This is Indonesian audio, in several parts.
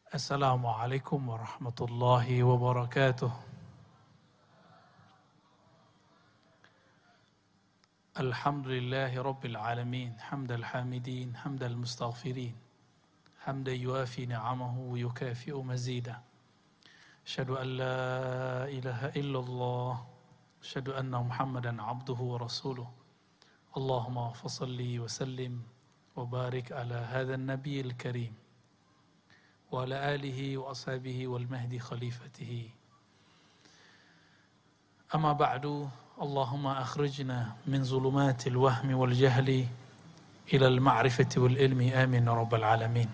Assalamualaikum warahmatullahi wabarakatuh. Alhamdulillahi rabbil alamin, hamdal hamidin, hamdal mustaghfirin, hamdan yuafi ni'amahu wa yukafi'u mazida. Asyhadu an la ilaha illallah, asyhadu anna Muhammadan abduhu wa rasuluh. Allahumma fassalli wa sallim wa barik ala hadzal nabiyil karim wa ala alihi wa ashabihi wal mahdi khalifatihi. Amma ba'du, Allahumma akhrijna min zulumatil wahmi wal jahli ila al ma'rifati wal ilmi, amin ya rabbal alamin.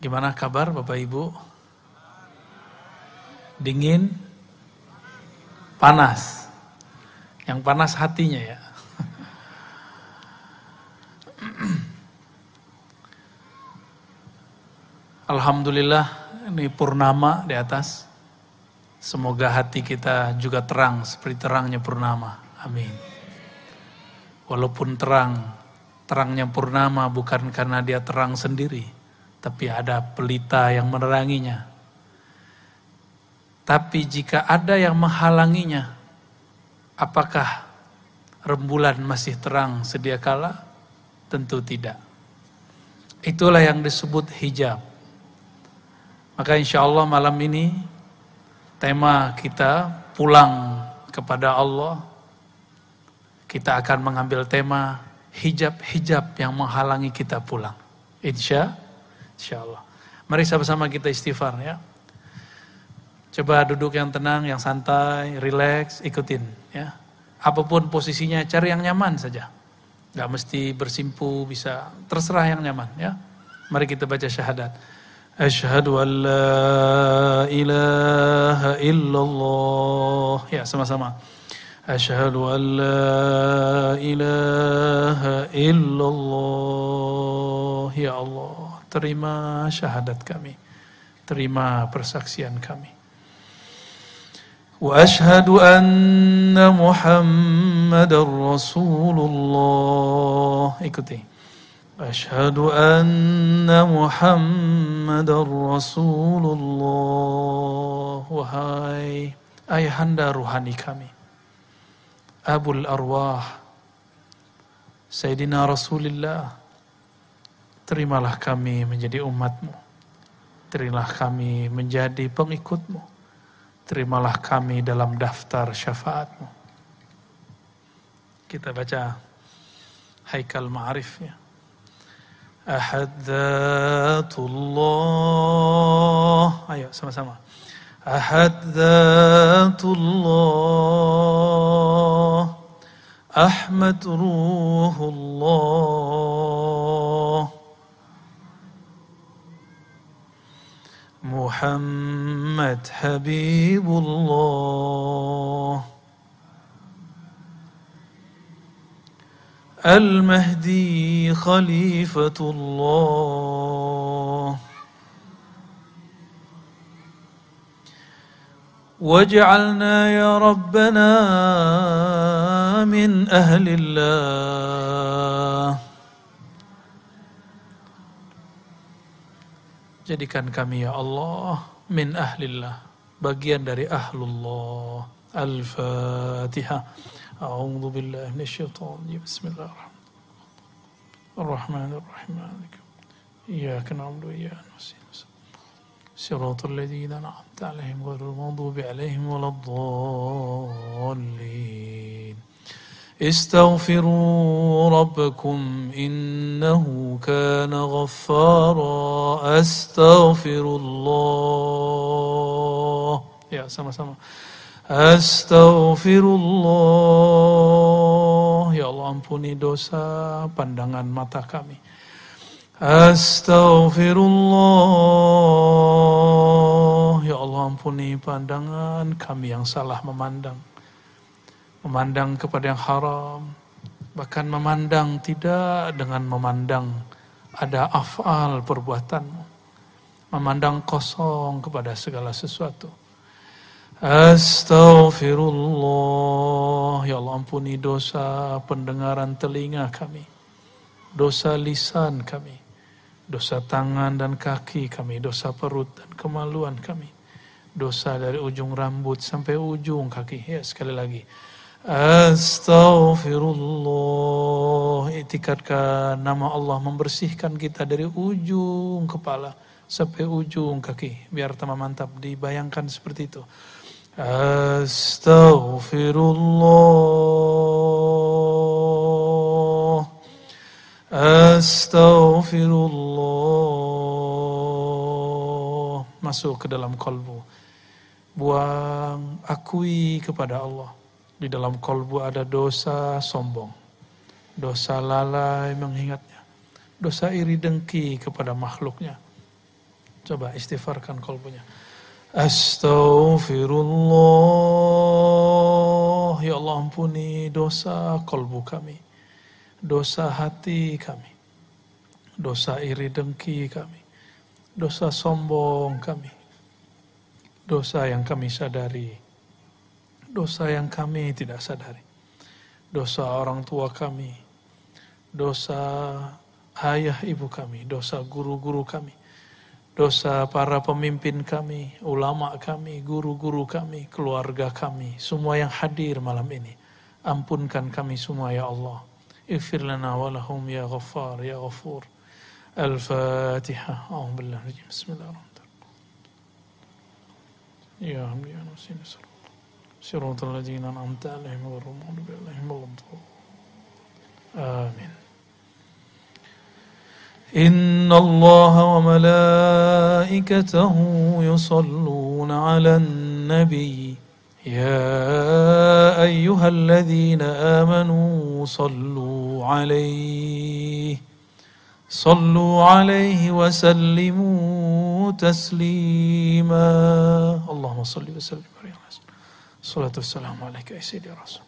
Gimana kabar Bapak Ibu? Dingin? Panas? Yang panas hatinya ya. Alhamdulillah, ini purnama di atas. Semoga hati kita juga terang seperti terangnya purnama. Amin. Walaupun terangnya purnama bukan karena dia terang sendiri, tapi ada pelita yang meneranginya. Tapi jika ada yang menghalanginya, apakah rembulan masih terang sedia kala? Tentu tidak. Itulah yang disebut hijab. Maka insya Allah malam ini tema kita pulang kepada Allah. Kita akan mengambil tema hijab-hijab yang menghalangi kita pulang. Insya Allah. Mari sama-sama kita istighfar ya. Coba duduk yang tenang, yang santai, rileks, ikutin ya. Apapun posisinya, cari yang nyaman saja. Gak mesti bersimpu, bisa terserah yang nyaman ya. Mari kita baca syahadat. Asyhadu an la ilaha illallah. Ya, sama-sama. Asyhadu an la ilaha illallah. Ya Allah, terima syahadat kami. Terima persaksian kami. Wa asyhadu anna Muhammadar Rasulullah. Ikuti. Asyhadu anna Muhammadar Rasulullah. Wahai ayahanda ruhani kami, Abul Arwah, Sayyidina Rasulullah, terimalah kami menjadi umatmu. Terimalah kami menjadi pengikutmu. Terimalah kami dalam daftar syafaatmu. Kita baca Haikal Ma'arifnya. Ahad Dzatullah. Ayo sama-sama. Ahad Dzatullah, Ahmad Ruhullah, Muhammad Habibullah, Al-Mahdi Khalifatullah. Waj'alna ya Rabbana min ahlillah. Jadikan kami ya Allah min ahlillah, bagian dari ahlullah. Al-Fatihah. A'udzu billahi minasyaitonir rajim. Bismillahirrahmanirrahim. Iyyaka na'budu wa iyyaka nasta'in. Shiratal ladzina an'amta 'alaihim ghairil maghdubi 'alaihim waladdallin. Istaghfiru rabbakum innahu kana ghaffara. Astaghfirullah. Ya, sama-sama. Astaghfirullah. Ya Allah, ampuni dosa pandangan mata kami. Astaghfirullah. Ya Allah, ampuni pandangan kami yang salah memandang. Memandang kepada yang haram. Bahkan memandang tidak dengan memandang ada af'al perbuatanmu. Memandang kosong kepada segala sesuatu. Astaghfirullah. Ya Allah, ampuni dosa pendengaran telinga kami, dosa lisan kami, dosa tangan dan kaki kami, dosa perut dan kemaluan kami, dosa dari ujung rambut sampai ujung kaki. Ya, sekali lagi. Astaghfirullah. Itikadkan nama Allah membersihkan kita dari ujung kepala sampai ujung kaki. Biar tambah mantap, dibayangkan seperti itu. Astaghfirullah. Astaghfirullah. Masuk ke dalam kalbu. Buang, akui kepada Allah. Di dalam kalbu ada dosa sombong, dosa lalai mengingatnya, dosa iri dengki kepada makhluknya. Coba istighfarkan kalbunya. Astaghfirullah. Ya Allah, ampuni dosa kalbu kami, dosa hati kami, dosa iri dengki kami, dosa sombong kami, dosa yang kami sadari, dosa yang kami tidak sadari, dosa orang tua kami, dosa ayah ibu kami, dosa guru-guru kami, dosa para pemimpin kami, ulama kami, guru-guru kami, keluarga kami, semua yang hadir malam ini. Ampunkan kami semua ya Allah. Ighfir lana wa lahum ya Ghaffar ya Ghafur. Al-Fatihah. A'udzubillahi minasy Bismillahirrahmanirrahim. Ya Rabbi ya Nasin. صراط الذين أنعمت عليهم غير المغضوب عليهم ولا الضالين آمين. إن الله وملائكته يصلون على النبي يا أيها الذين آمنوا صلوا عليه وسلموا تسليما. اللهم صل وسلم على Salatu wassalamu alaika ya Sayyidi Rasul.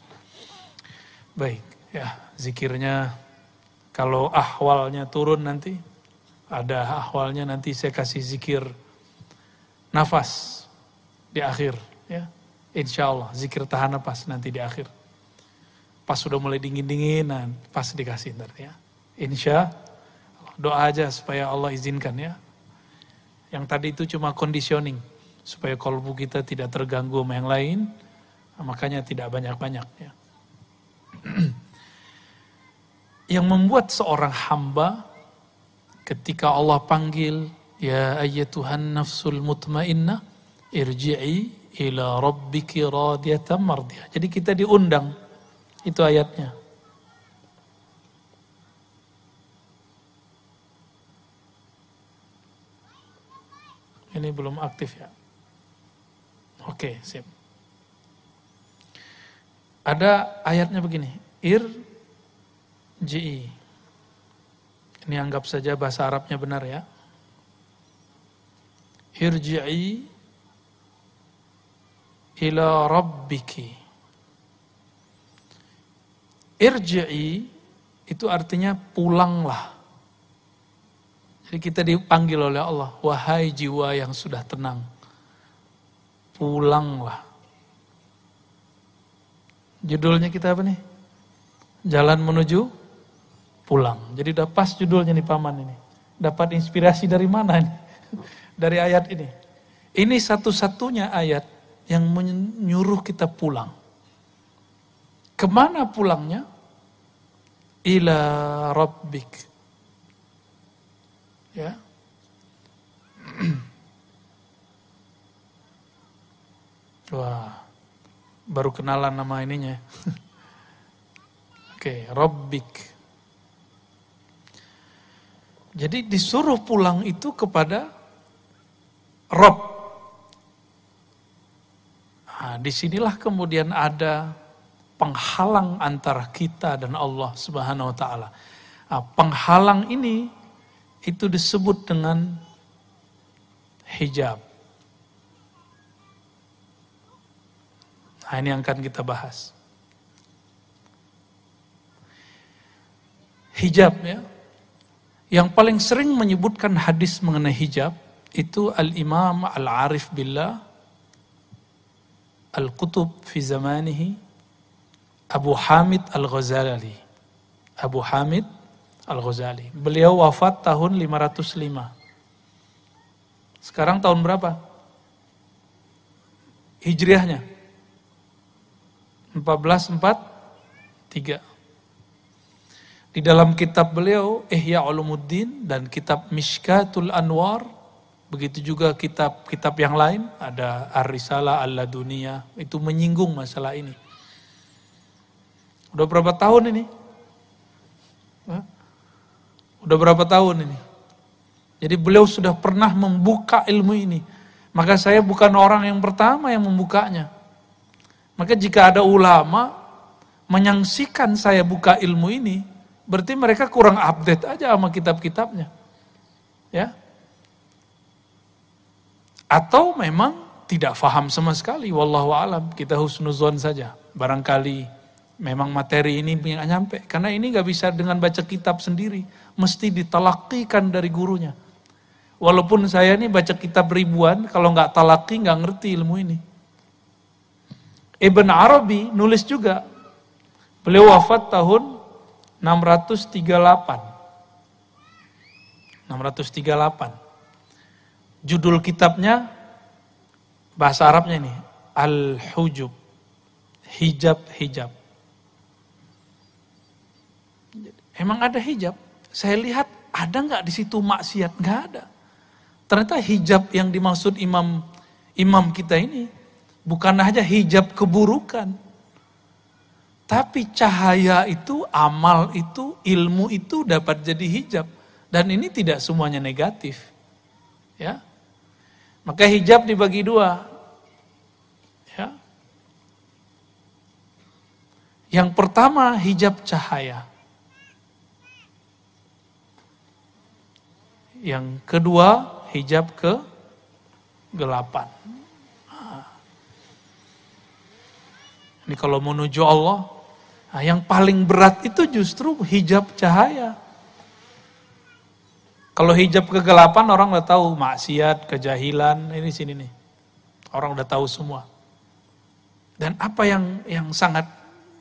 Baik, ya, zikirnya kalau ahwalnya turun nanti, ada ahwalnya nanti saya kasih zikir nafas di akhir, ya. Insyaallah zikir tahan nafas nanti di akhir. Pas sudah mulai dingin-dinginan, pas dikasih ntar ya. Insya Allah, doa aja supaya Allah izinkan ya. Yang tadi itu cuma conditioning, supaya kalbu kita tidak terganggu sama yang lain, makanya tidak banyak-banyak ya. Yang membuat seorang hamba ketika Allah panggil, ya ayyatuhan nafsul mutmainnah irji'i ila rabbiki radiyatan mardiyah. Jadi kita diundang, itu ayatnya. Ini belum aktif ya. Oke, sip. Ada ayatnya begini, irji'i. Ini anggap saja bahasa Arabnya benar ya. Irji'i ila rabbiki. Irji'i itu artinya pulanglah. Jadi kita dipanggil oleh Allah, wahai jiwa yang sudah tenang, pulanglah. Judulnya kita apa nih? Jalan menuju pulang. Jadi udah pas judulnya nih Paman ini. Dapat inspirasi dari mana nih? Dari ayat ini. Ini satu-satunya ayat yang menyuruh kita pulang. Kemana pulangnya? Ila rabbik. Ya. Wah, baru kenalan nama ininya. Oke, Rabbik. Jadi disuruh pulang itu kepada Rabb. Nah, disinilah kemudian ada penghalang antara kita dan Allah Subhanahu Wa Taala. Nah, penghalang ini itu disebut dengan hijab. Nah, ini yang akan kita bahas. Hijab ya. Yang paling sering menyebutkan hadis mengenai hijab itu Al-Imam Al-Arif Billah Al-Qutub fi zamanihi Abu Hamid Al-Ghazali. Abu Hamid Al-Ghazali. Beliau wafat tahun 505. Sekarang tahun berapa? Hijriahnya 1443. Di dalam kitab beliau Ihya Ulumuddin dan kitab Mishkatul Anwar, begitu juga kitab-kitab yang lain, ada Ar-Risalah Al-Laduniyah, itu menyinggung masalah ini. Udah berapa tahun ini? Udah berapa tahun ini? Jadi beliau sudah pernah membuka ilmu ini. Maka saya bukan orang yang pertama yang membukanya. Maka jika ada ulama menyaksikan saya buka ilmu ini, berarti mereka kurang update aja sama kitab-kitabnya. Ya. Atau memang tidak faham sama sekali, wallahu alam, kita husnuzon saja. Barangkali memang materi ini nggak nyampe, karena ini nggak bisa dengan baca kitab sendiri, mesti ditalakikan dari gurunya. Walaupun saya ini baca kitab ribuan, kalau nggak talaki nggak ngerti ilmu ini. Ibn Arabi nulis juga, beliau wafat tahun 638. Judul kitabnya bahasa Arabnya ini Al-Hujub, hijab-hijab. Emang ada hijab? Saya lihat ada nggak di situ maksiat? Nggak ada. Ternyata hijab yang dimaksud imam kita ini bukan hanya hijab keburukan, tapi cahaya itu, amal itu, ilmu itu dapat jadi hijab. Dan ini tidak semuanya negatif. Ya. Maka hijab dibagi dua. Ya. Yang pertama hijab cahaya. Yang kedua hijab kegelapan. Ini kalau menuju Allah, yang paling berat itu justru hijab cahaya. Kalau hijab kegelapan orang udah tahu maksiat, kejahilan, ini sini nih. Orang udah tahu semua. Dan apa yang sangat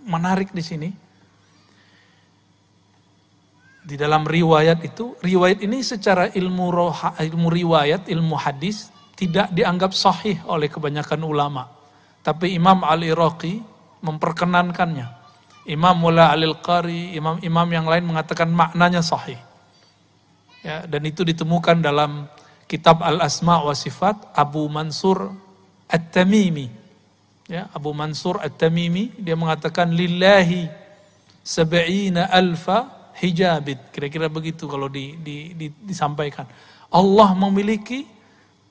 menarik di sini, di dalam riwayat itu, riwayat ini secara ilmu riwayat, ilmu hadis tidak dianggap sahih oleh kebanyakan ulama. Tapi Imam Al-Iraqi memperkenankannya. Imam Mula Al-Qari, imam-imam yang lain mengatakan maknanya sahih. Ya, dan itu ditemukan dalam kitab Al-Asma wa Sifat Abu Mansur At-Tamimi. Ya, Abu Mansur At-Tamimi dia mengatakan lillahi sab'ina alfa hijabit. Kira-kira begitu kalau disampaikan. Allah memiliki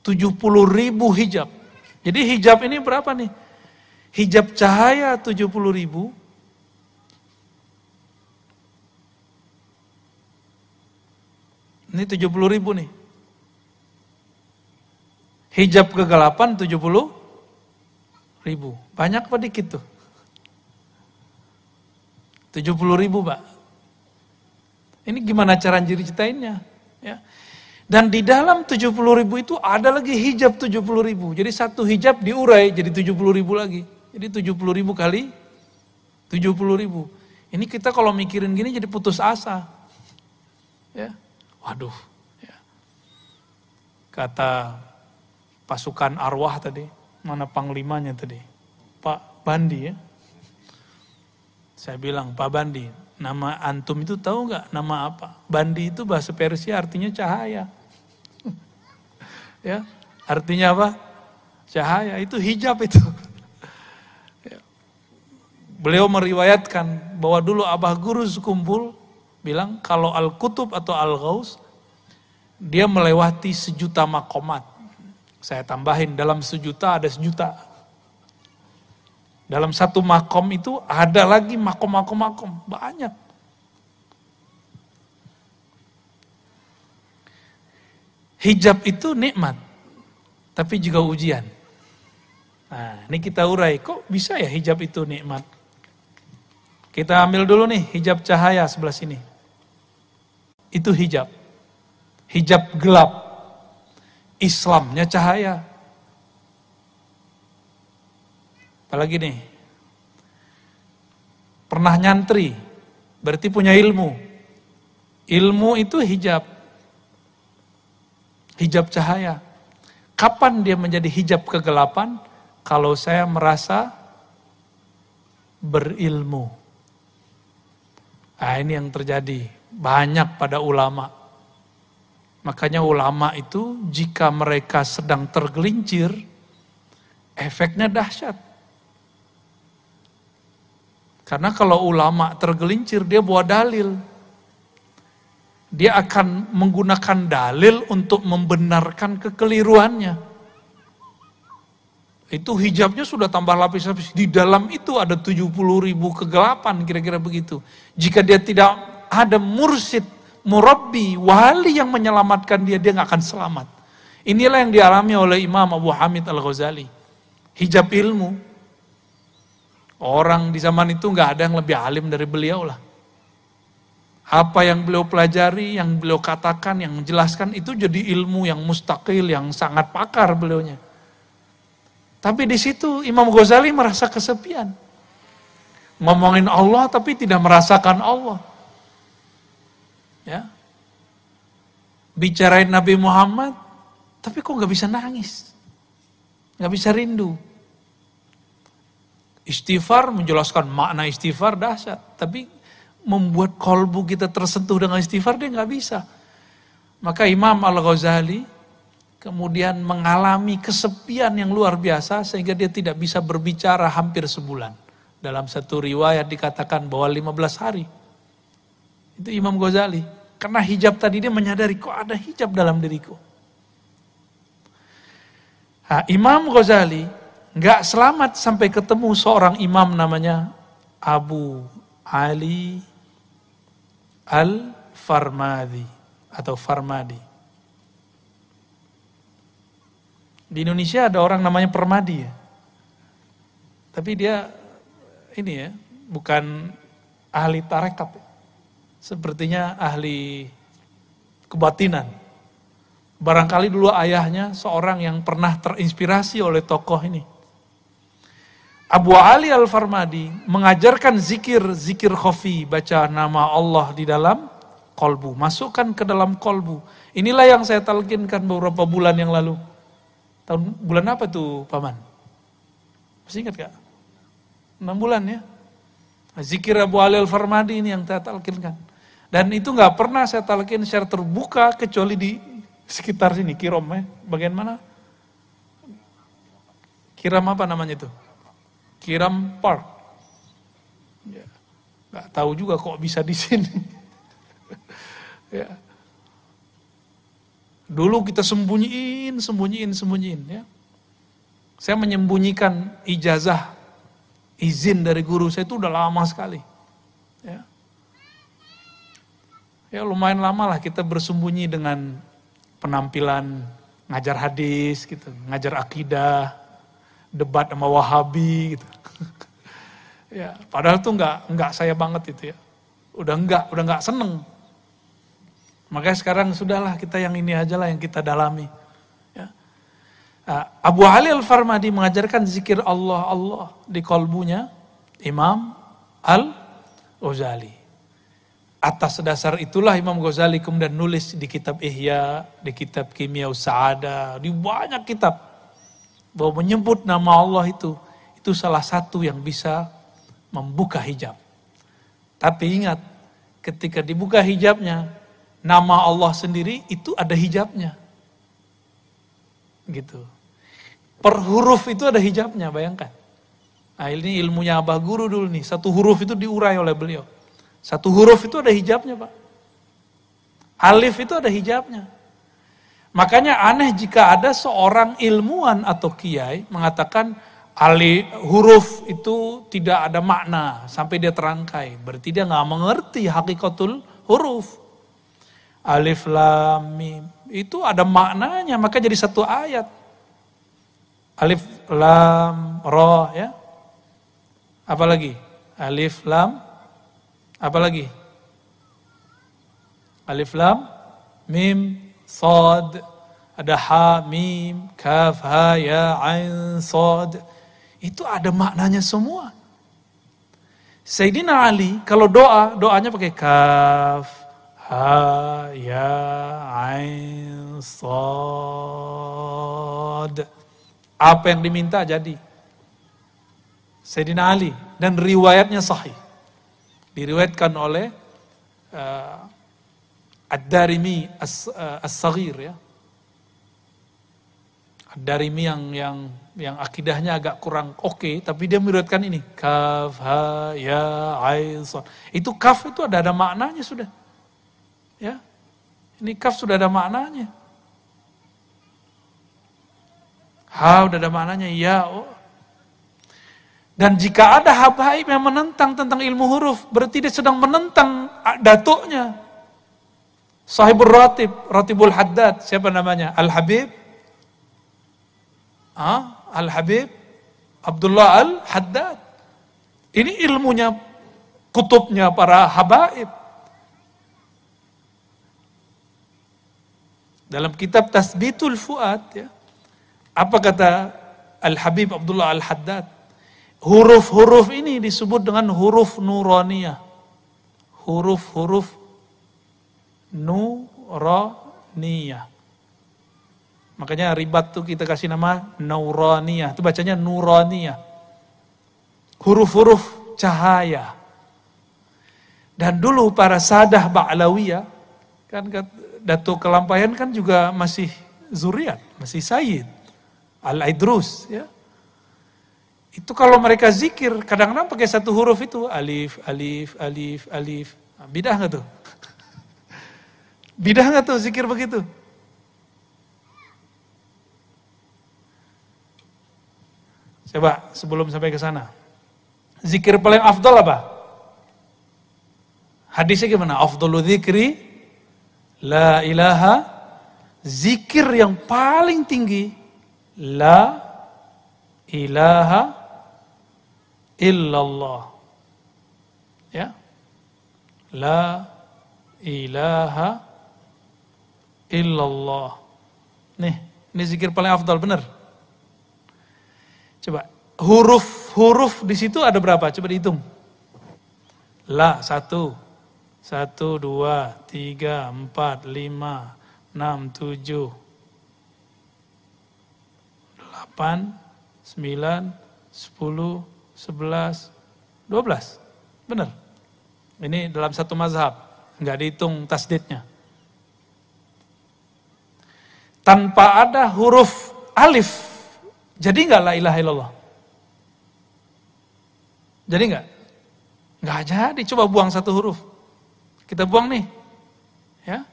70.000 hijab. Jadi hijab ini berapa nih? Hijab cahaya 70.000. Ini 70.000 nih. Hijab kegelapan 70.000. Banyak apa dikit tuh? 70.000 Pak. Ini gimana cara ceritainnya? Ya. Dan di dalam 70.000 itu ada lagi hijab 70.000. Jadi satu hijab diurai jadi 70.000 lagi. Jadi 70.000 kali 70.000. Ini kita kalau mikirin gini jadi putus asa. Ya. Waduh, ya. Kata pasukan arwah tadi, mana panglimanya tadi? Pak Bandi ya. Saya bilang, Pak Bandi, nama antum itu tahu nggak nama apa? Bandi itu bahasa Persia artinya cahaya. Ya, artinya apa? Cahaya, itu hijab itu. Ya. Beliau meriwayatkan bahwa dulu Abah Guru sekumpul bilang kalau Al-Kutub atau Al-Ghaus dia melewati 1.000.000 makomat. Saya tambahin dalam 1.000.000 ada 1.000.000. Dalam satu makom itu ada lagi makom banyak. Hijab itu nikmat, tapi juga ujian. Nah, ini kita urai, kok bisa ya hijab itu nikmat? Kita ambil dulu nih hijab cahaya sebelah sini. Itu hijab. Hijab gelap. Islamnya cahaya. Apalagi nih. Pernah nyantri, berarti punya ilmu. Ilmu itu hijab. Hijab cahaya. Kapan dia menjadi hijab kegelapan? Kalau saya merasa berilmu. Nah, ini yang terjadi banyak pada ulama. Makanya ulama itu jika mereka sedang tergelincir, efeknya dahsyat. Karena kalau ulama tergelincir, dia bawa dalil. Dia akan menggunakan dalil untuk membenarkan kekeliruannya. Itu hijabnya sudah tambah lapis-lapis. Di dalam itu ada 70.000 kegelapan, kira-kira begitu. Jika dia tidak ada mursyid, murabbi, wali yang menyelamatkan dia nggak akan selamat. Inilah yang dialami oleh Imam Abu Hamid Al-Ghazali. Hijab ilmu. Orang di zaman itu nggak ada yang lebih alim dari beliau lah. Apa yang beliau pelajari, yang beliau katakan, yang menjelaskan itu jadi ilmu yang mustaqil, yang sangat pakar beliaunya. Tapi di situ Imam Ghazali merasa kesepian. Ngomongin Allah tapi tidak merasakan Allah. Ya. Bicarain Nabi Muhammad, tapi kok nggak bisa nangis, nggak bisa rindu. Istighfar, menjelaskan makna istighfar dahsyat, tapi membuat kolbu kita tersentuh dengan istighfar dia nggak bisa. Maka Imam Al-Ghazali kemudian mengalami kesepian yang luar biasa sehingga dia tidak bisa berbicara hampir sebulan. Dalam satu riwayat dikatakan bahwa 15 hari. Itu Imam Ghazali. Karena hijab tadi dia menyadari kok ada hijab dalam diriku. Nah, Imam Ghazali nggak selamat sampai ketemu seorang imam namanya Abu Ali Al-Farmadi atau Farmadi. Di Indonesia ada orang namanya Permadi ya. Tapi dia ini ya, bukan ahli tarekat. Sepertinya ahli kebatinan. Barangkali dulu ayahnya seorang yang pernah terinspirasi oleh tokoh ini. Abu Ali Al-Farmadi mengajarkan zikir khafi, baca nama Allah di dalam kolbu, masukkan ke dalam kolbu. Inilah yang saya talqinkan beberapa bulan yang lalu. Bulan apa tuh Paman? Masih ingat gak? 6 bulan ya. Zikir Abu Ali Al-Farmadi ini yang saya talqinkan. Dan itu gak pernah saya talqin secara terbuka kecuali di sekitar sini, Kirom ya. Bagian mana? Kiram apa namanya itu? Kiram Park. Ya, gak tahu juga kok bisa di sini. Ya. Dulu kita sembunyiin ya. Saya menyembunyikan ijazah, izin dari guru saya itu udah lama sekali. Ya. Ya lumayan lama lah kita bersembunyi dengan penampilan ngajar hadis gitu, ngajar akidah, debat sama Wahabi gitu. Ya, padahal tuh enggak saya banget itu ya. Udah enggak seneng. Makanya sekarang sudahlah kita yang ini aja lah yang kita dalami. Ya. Abu Ali Al-Farmadi mengajarkan zikir Allah di kolbunya Imam Al-Ghazali. Atas dasar itulah Imam Ghazali kemudian nulis di kitab Ihya, di kitab Kimia Sa'adah, di banyak kitab bahwa menyebut nama Allah itu salah satu yang bisa membuka hijab. Tapi ingat, ketika dibuka hijabnya, nama Allah sendiri itu ada hijabnya. Gitu. Per huruf itu ada hijabnya, bayangkan. Nah ini ilmunya Abah Guru dulu nih, satu huruf itu diurai oleh beliau. Satu huruf itu ada hijabnya Pak. Alif itu ada hijabnya. Makanya aneh jika ada seorang ilmuwan atau kiai mengatakan huruf itu tidak ada makna sampai dia terangkai. Berarti dia nggak mengerti hakikatul huruf. Alif lam mim itu ada maknanya, maka jadi satu ayat. Alif lam ra ya. Apalagi? Alif lam apalagi? Alif lam mim sad, ada ha mim kaf ha ya ain sad. Itu ada maknanya semua. Sayyidina Ali kalau doanya pakai kaf, ha, ya, ain, sad. Apa yang diminta jadi. Sayyidina Ali. Dan riwayatnya sahih. Diriwayatkan oleh Ad-Darimi As-Saghir ya. Ad-Darimi yang akidahnya agak kurang oke, tapi dia meriwayatkan ini. Kaf, ha, ya, ain, sad. Itu kaf itu ada maknanya sudah. Ya. Ini kaf sudah ada maknanya. Ha udah ada maknanya, ya. Oh. Dan jika ada habaib yang menentang tentang ilmu huruf, berarti dia sedang menentang datuknya. Sahibul Ratib, Ratibul Haddad, siapa namanya? Al-Habib? Al-Habib Abdullah Al-Haddad. Ini ilmunya, kutubnya para habaib. Dalam kitab Tasbitul Fuad, ya, apa kata Al-Habib Abdullah Al-Haddad? Huruf-huruf ini disebut dengan huruf nuraniyah. Huruf-huruf nuraniyah. Makanya ribat tuh kita kasih nama nuraniyah. Itu bacanya nuraniyah. Huruf-huruf cahaya. Dan dulu para sadah Ba'lawiyah, kan Datuk Kelampayan kan juga masih zuriat, masih sayyid. Al-Idrus, ya. Itu kalau mereka zikir, kadang-kadang pakai satu huruf itu, alif, alif, alif, alif. Bidah nggak tuh? Bidah nggak tuh zikir begitu? Coba sebelum sampai ke sana. Zikir paling afdal apa? Hadisnya gimana? Afdalu zikri la ilaha. Zikir yang paling tinggi la ilaha illallah. Ya. La ilaha illallah. Nih, ini zikir paling afdal, benar. Coba, huruf di situ ada berapa? Coba dihitung. La, 1, 1, 2, 3, 4, 5, 6, 7, 8, 9, 10, 11, 12. Benar. Ini dalam satu mazhab. Enggak dihitung tasdidnya. Tanpa ada huruf alif, jadi enggak la ilaha illallah? Jadi enggak? Enggak jadi, coba buang satu huruf. Kita buang nih. Ya.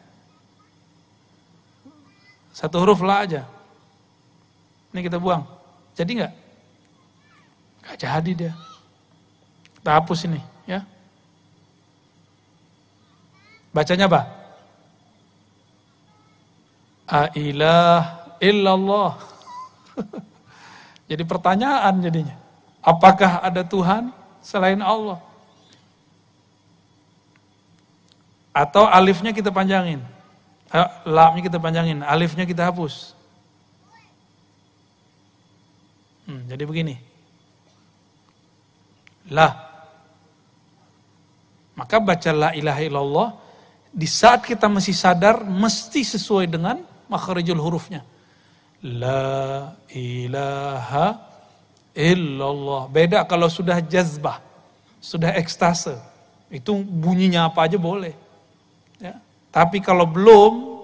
Satu huruf la aja. Ini kita buang. Jadi enggak? Enggak jadi dia. Kita hapus ini, ya. Bacanya apa? A-ilah illallah. Jadi pertanyaan jadinya. Apakah ada Tuhan selain Allah? Atau alifnya kita panjangin. Lamnya kita panjangin, alifnya kita hapus. Jadi begini. La. Maka baca la ilaha illallah di saat kita masih sadar mesti sesuai dengan makharijul hurufnya. La ilaha illallah. Beda kalau sudah jazbah, sudah ekstase. Itu bunyinya apa aja boleh. Ya. Tapi kalau belum,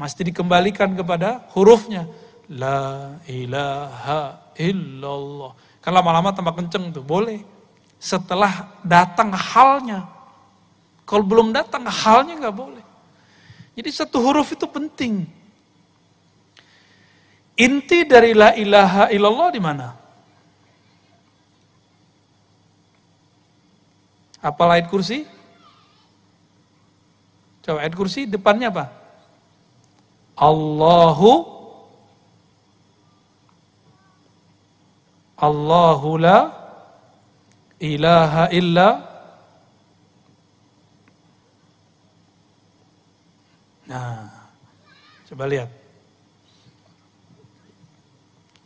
mesti dikembalikan kepada hurufnya. La ilaha illallah. Kan lama-lama tambah kenceng tuh, boleh. Setelah datang halnya. Kalau belum datang halnya nggak boleh. Jadi satu huruf itu penting. Inti dari la ilaha illallah di mana? Apa ayat kursi? Coba ayat kursi depannya apa? Allahu la ilaha illa. Nah, coba lihat.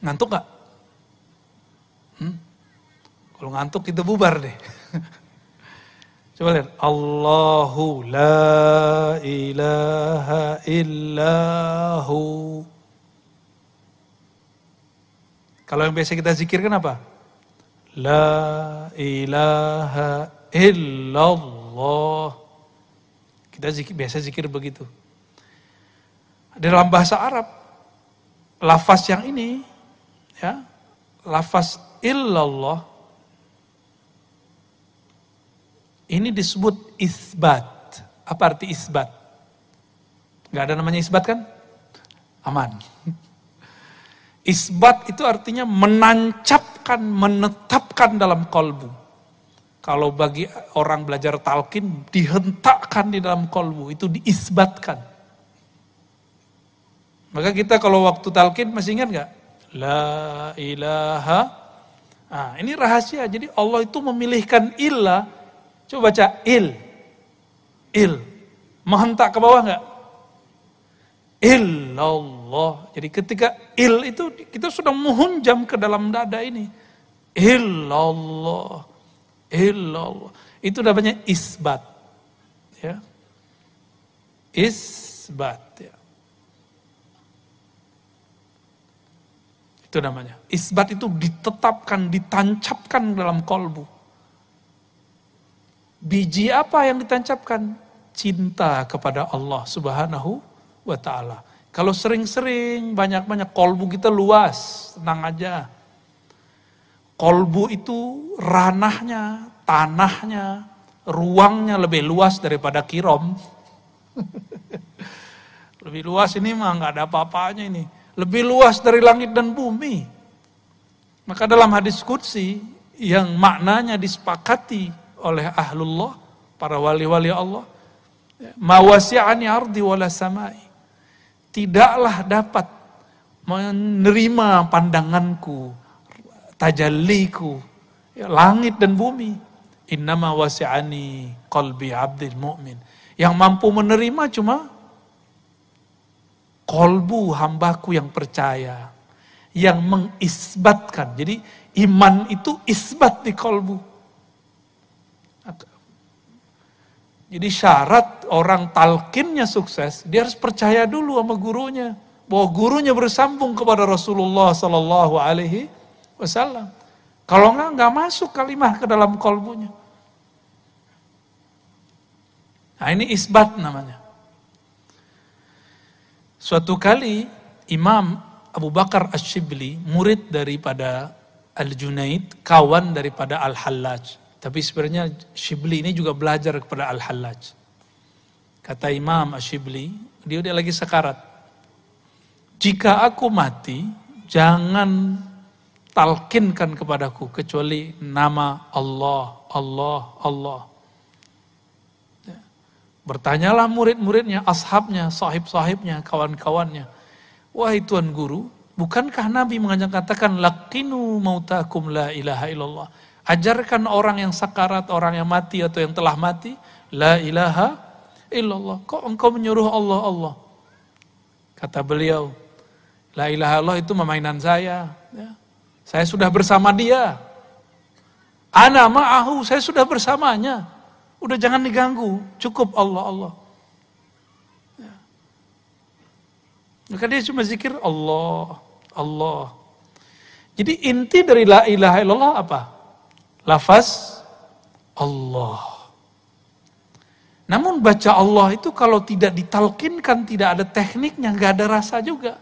Ngantuk gak? Kalau ngantuk kita bubar deh. Coba lihat. Allahu la ilaha illahu. Kalau yang biasa kita zikirkan apa? La ilaha illallah. Kita biasa zikir begitu. Dalam bahasa Arab, lafaz yang ini, ya, lafaz illallah, ini disebut isbat. Apa arti isbat? Gak ada namanya isbat kan? Aman. Isbat itu artinya menancapkan, menetapkan dalam kolbu. Kalau bagi orang belajar talqin, dihentakkan di dalam kolbu, itu diisbatkan. Maka kita kalau waktu talqin masih ingat gak? La ilaha. Nah, ini rahasia. Jadi Allah itu memilihkan ilah. Coba baca il. Menghentak ke bawah gak? Illallah. Jadi ketika il itu kita sudah menghunjam ke dalam dada ini. Illallah. Itu namanya isbat. Ya. Isbat. Ya. Itu namanya. Isbat itu ditetapkan, ditancapkan dalam kolbu. Biji apa yang ditancapkan? Cinta kepada Allah Subhanahu wa ta'ala. Kalau sering-sering, banyak-banyak, kolbu kita luas, tenang aja. Kolbu itu ranahnya, tanahnya, ruangnya lebih luas daripada Kirom. Lebih luas ini mah nggak ada apa-apanya ini. Lebih luas dari langit dan bumi. Maka dalam hadis qudsi yang maknanya disepakati oleh ahlullah, para wali-wali Allah, ma wasi'ani ardi wala samai. Tidaklah dapat menerima pandanganku, tajalliku, ya, langit dan bumi. Innama wasi'ani qalbi abdil mu'min. Yang mampu menerima cuma kolbu hambaku yang percaya, yang mengisbatkan. Jadi iman itu isbat di kolbu. Jadi syarat orang talqinnya sukses, dia harus percaya dulu sama gurunya, bahwa gurunya bersambung kepada Rasulullah Sallallahu Alaihi Wasallam. Kalau nggak masuk kalimah ke dalam kolbunya. Nah ini isbat namanya. Suatu kali Imam Abu Bakar Asy-Syibli, murid daripada Al-Junaid, kawan daripada Al-Hallaj. Tapi sebenarnya Syibli ini juga belajar kepada Al-Hallaj. Kata Imam Asy-Syibli, dia udah lagi sekarat. Jika aku mati, jangan talqinkan kepadaku kecuali nama Allah, Allah, Allah. Bertanyalah murid-muridnya, ashabnya, sahib-sahibnya, kawan-kawannya. Wahai Tuan Guru, bukankah Nabi katakan laqinu mautakum la ilaha illallah. Ajarkan orang yang sakarat, orang yang mati atau yang telah mati, la ilaha illallah. Kok engkau menyuruh Allah, Allah? Kata beliau, la ilaha illallah itu mainan saya. Ya. Saya sudah bersama dia. Ana ma'ahu, saya sudah bersamanya. Udah jangan diganggu, cukup Allah, Allah. Ya. Maka dia cuma zikir Allah, Allah. Jadi inti dari la ilaha illallah apa? Lafaz Allah. Namun baca Allah itu kalau tidak ditalkinkan, tidak ada tekniknya, nggak ada rasa juga.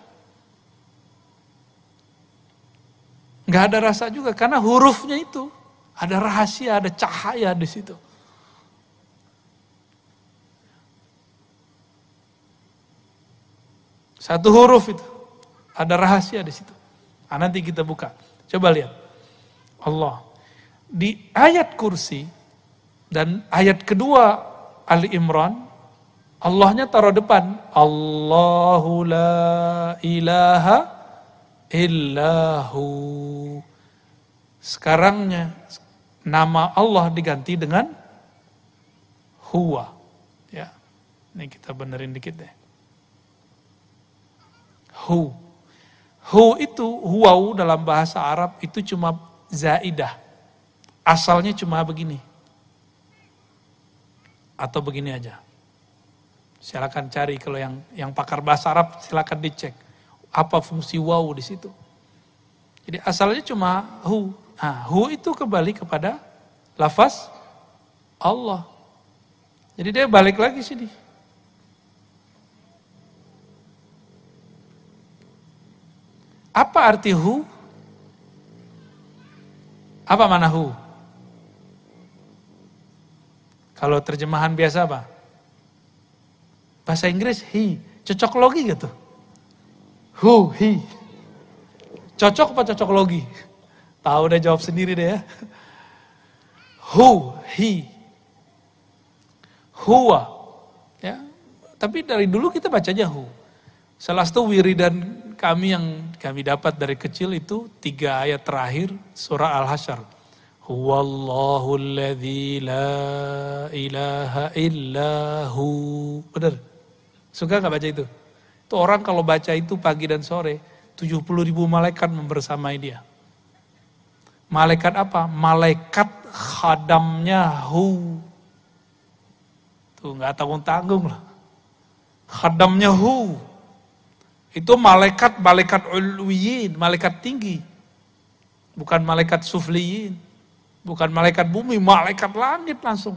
Nggak ada rasa juga, karena hurufnya itu ada rahasia, ada cahaya di situ. Satu huruf itu ada rahasia di situ. Nah, nanti kita buka. Coba lihat. Allah. Di ayat kursi dan ayat kedua Ali Imran, Allahnya taruh depan. Allahu la ilaha illahu. Sekarangnya nama Allah diganti dengan huwa. Ya, ini kita benerin dikit deh. Hu. Hu itu, huwau dalam bahasa Arab itu cuma zaidah. Asalnya cuma begini. Atau begini aja. Silakan cari kalau yang pakar bahasa Arab silakan dicek apa fungsi waw di situ. Jadi asalnya cuma hu. Nah, hu itu kembali kepada lafaz Allah. Jadi dia balik lagi sini. Apa arti hu? Apa mana hu? Kalau terjemahan biasa apa? Bahasa Inggris he, cocok logi gitu. Who, he. Cocok apa cocok logi? Tahu udah jawab sendiri deh ya. Who, he. Huwa. Ya. Tapi dari dulu kita bacanya who. Salah satu wiridan kami yang kami dapat dari kecil itu 3 ayat terakhir surah Al-Hasyr. Huwallahu alladzi la ilaha illahu. Benar? Suka gak baca itu? Itu orang kalau baca itu pagi dan sore, 70.000 malaikat membersamai dia. Malaikat apa? Malaikat khadamnya hu. Tuh gak tanggung-tanggung lah. Khadamnya hu. Itu malaikat ulwiyin, malaikat tinggi. Bukan malaikat sufliyin. Bukan malaikat bumi, malaikat langit langsung.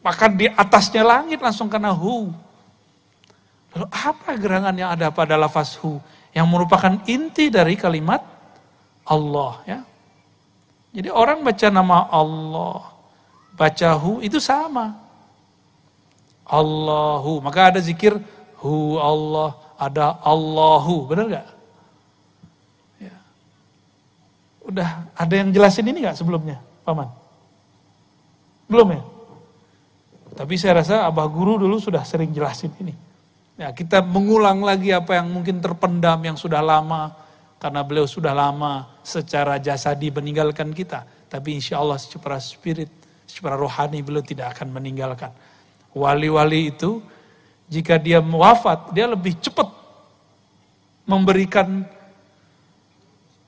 Bahkan di atasnya langit langsung kena hu. Lalu apa gerangan yang ada pada lafaz hu? Yang merupakan inti dari kalimat Allah. Ya. Jadi orang baca nama Allah, baca hu itu sama. Allahu, maka ada zikir hu Allah, ada Allahu, benar gak? Ya. Udah ada yang jelasin ini gak sebelumnya, Paman? Belum ya? Tapi saya rasa Abah Guru dulu sudah sering jelasin ini. Ya, kita mengulang lagi apa yang mungkin terpendam yang sudah lama, karena beliau sudah lama secara jasadi meninggalkan kita. Tapi insya Allah secara spirit, secara rohani beliau tidak akan meninggalkan. Wali-wali itu, jika dia wafat, dia lebih cepat memberikan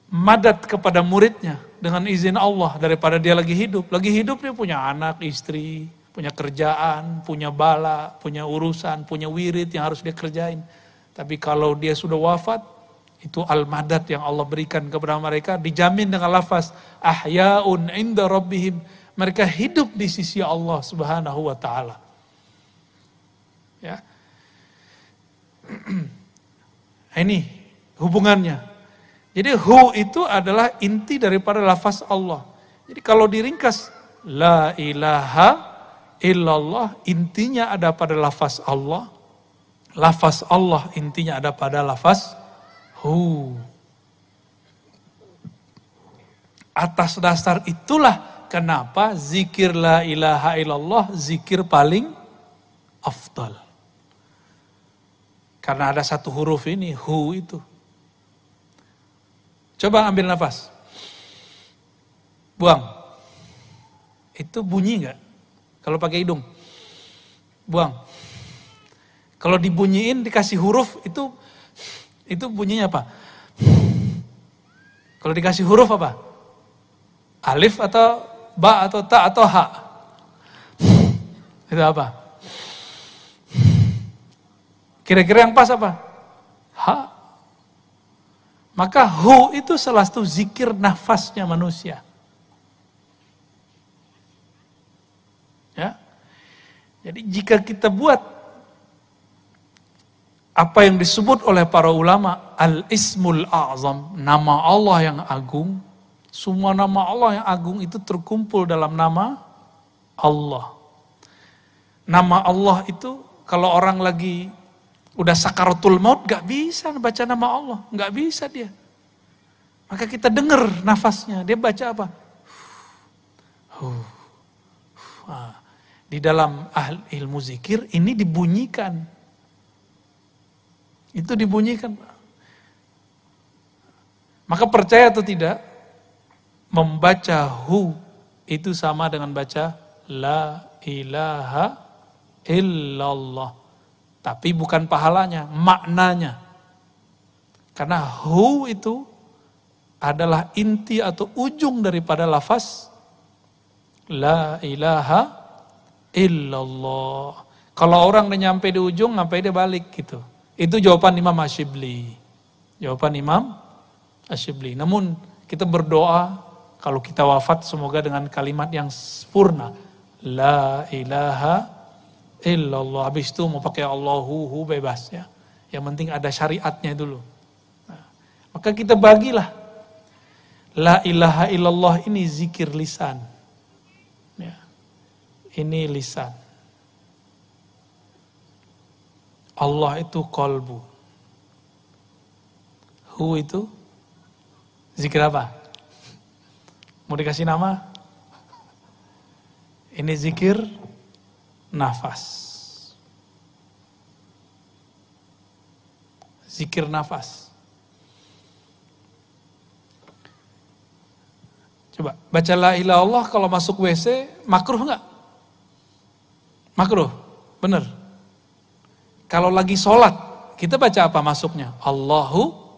madat kepada muridnya dengan izin Allah daripada dia lagi hidup. Lagi hidup dia punya anak, istri, punya kerjaan, punya bala, punya urusan, punya wirid yang harus dia kerjain. Tapi kalau dia sudah wafat, itu al-madad yang Allah berikan kepada mereka, dijamin dengan lafaz ahya'un inda rabbihim. Mereka hidup di sisi Allah Subhanahu wa ta'ala. Ya. Ini hubungannya. Jadi hu itu adalah inti daripada lafaz Allah. Jadi kalau diringkas la ilaha illallah, intinya ada pada lafaz Allah. Lafaz Allah intinya ada pada lafaz hu. Atas dasar itulah kenapa zikir la ilaha illallah zikir paling afdal. Karena ada satu huruf ini, hu itu. Coba ambil nafas. Buang. Itu bunyi enggak? Kalau pakai hidung. Buang. Kalau dibunyiin dikasih huruf itu bunyinya apa? Kalau dikasih huruf apa? Alif atau ba atau ta atau ha? Itu apa? Kira-kira yang pas apa? Ha. Maka hu itu salah satu zikir nafasnya manusia. Ya. Jadi jika kita buat apa yang disebut oleh para ulama al-ismul a'zam, nama Allah yang agung, semua nama Allah yang agung itu terkumpul dalam nama Allah. Nama Allah itu kalau orang lagi udah sakaratul maut gak bisa baca nama Allah, gak bisa dia. Maka kita dengar nafasnya, dia baca apa? Di dalam ilmu zikir ini dibunyikan. Itu dibunyikan. Maka percaya atau tidak, membaca hu itu sama dengan baca la ilaha illallah. Tapi bukan pahalanya, maknanya. Karena hu itu adalah inti atau ujung daripada lafaz la ilaha illallah. Kalau orang udah nyampe di ujung, ngapain dia balik gitu. Itu jawaban Imam Asyibli. Jawaban Imam Asyibli. Namun kita berdoa, kalau kita wafat semoga dengan kalimat yang sempurna. La ilaha illallah. Habis itu mau pakai Allahu bebas ya. Yang penting ada syariatnya dulu. Nah, maka kita bagilah. La ilaha illallah ini zikir lisan. Ya. Ini lisan. Allah itu qalbu. Hu itu zikir apa? Mau dikasih nama? Ini zikir nafas. Zikir nafas. Coba baca la ilaha illallah kalau masuk WC makruh enggak? Makruh, bener. Kalau lagi sholat kita baca apa masuknya? Allahu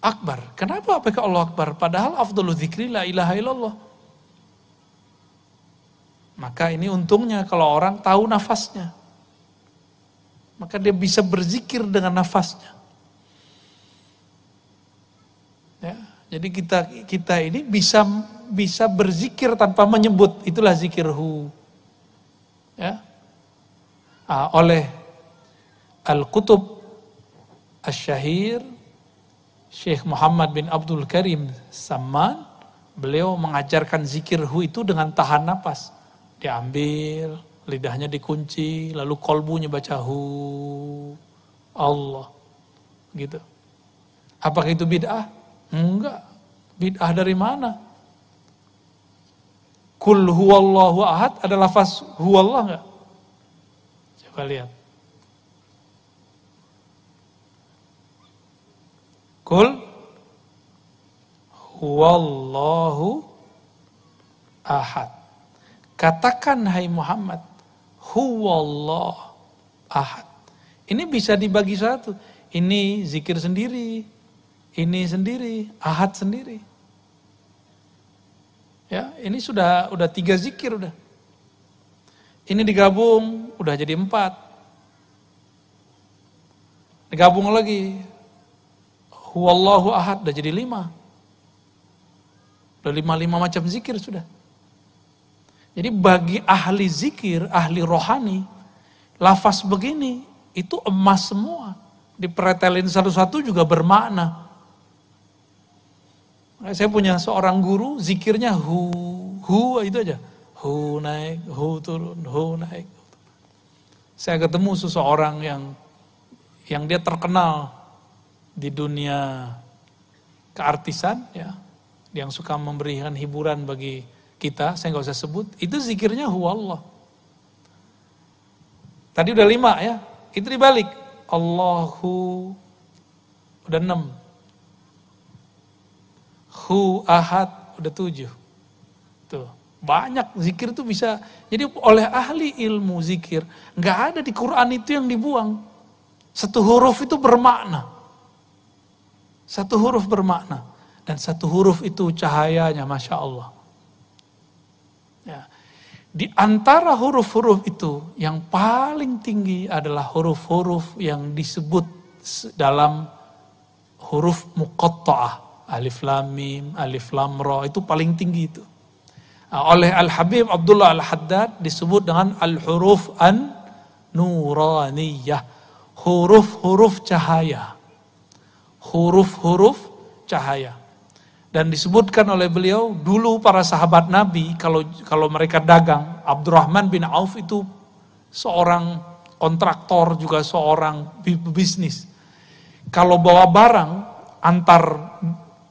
Akbar. Kenapa pakai Allah Akbar? Padahal afdhalu dzikri la ilaha illallah. Maka ini untungnya kalau orang tahu nafasnya. Maka dia bisa berzikir dengan nafasnya. Ya, jadi kita ini bisa berzikir tanpa menyebut. Itulah zikir hu. Ya. Oleh Al-Qutub Asy-Syahir Syekh Muhammad bin Abdul Karim Samman, beliau mengajarkan zikir hu itu dengan tahan napas. Diambil, lidahnya dikunci, lalu kolbunya baca hu, Allah. Gitu. Apakah itu bid'ah? Enggak. Bid'ah dari mana? Kul huwallahu ahad, ada lafaz huwallah enggak? Coba lihat. Kul huwallahu ahad. Katakan hai Muhammad, huwallah ahad. Ini bisa dibagi satu. Ini zikir sendiri, ini sendiri, ahad sendiri. Ya, ini sudah 3 zikir udah. Ini digabung udah jadi 4. Digabung lagi. Huwallahu ahad udah jadi 5. Udah 5 macam zikir sudah. Jadi bagi ahli zikir, ahli rohani, lafaz begini itu emas semua. Dipretelin satu-satu juga bermakna. Saya punya seorang guru, zikirnya hu itu aja. Hu naik, hu turun, hu naik. Saya ketemu seseorang yang dia terkenal di dunia keartisan, ya, yang suka memberikan hiburan bagi kita, saya nggak usah sebut, itu zikirnya huwallah. Tadi udah 5 ya, itu dibalik. Allahu, udah 6. Hu ahad, udah 7. Tuh, banyak zikir itu bisa. Jadi oleh ahli ilmu zikir, nggak ada di Quran itu yang dibuang. Satu huruf itu bermakna. Satu huruf bermakna. Dan satu huruf itu cahayanya, Masya Allah. Ya. Di antara huruf-huruf itu, yang paling tinggi adalah huruf-huruf yang disebut dalam huruf muqatta'ah. Alif lam mim, alif lam ra, itu paling tinggi itu. Oleh Al-Habib Abdullah Al-Haddad disebut dengan al-huruf an-nuraniyah. Huruf-huruf cahaya. Huruf-huruf cahaya. Dan disebutkan oleh beliau, dulu para sahabat Nabi, kalau mereka dagang, Abdurrahman bin Auf itu seorang kontraktor, juga seorang bisnis. Kalau bawa barang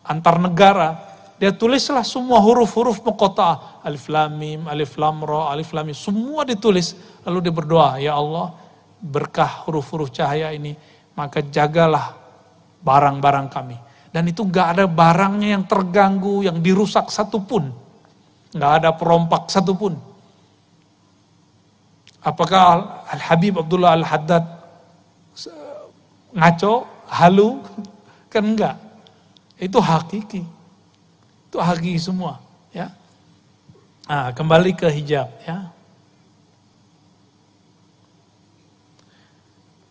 antar negara, dia tulislah semua huruf-huruf muqatta'ah. Alif lam mim, alif lam ra, alif lam mim, semua ditulis. Lalu dia berdoa, ya Allah, berkah huruf-huruf cahaya ini, maka jagalah barang-barang kami. Dan itu gak ada barangnya yang terganggu, yang dirusak satupun. Gak ada perompak satupun. Apakah Al-Habib Abdullah Al-Haddad ngaco, halu? Kan enggak. Itu hakiki. Itu hakiki semua. Ya. Nah, kembali ke hijab. Ya.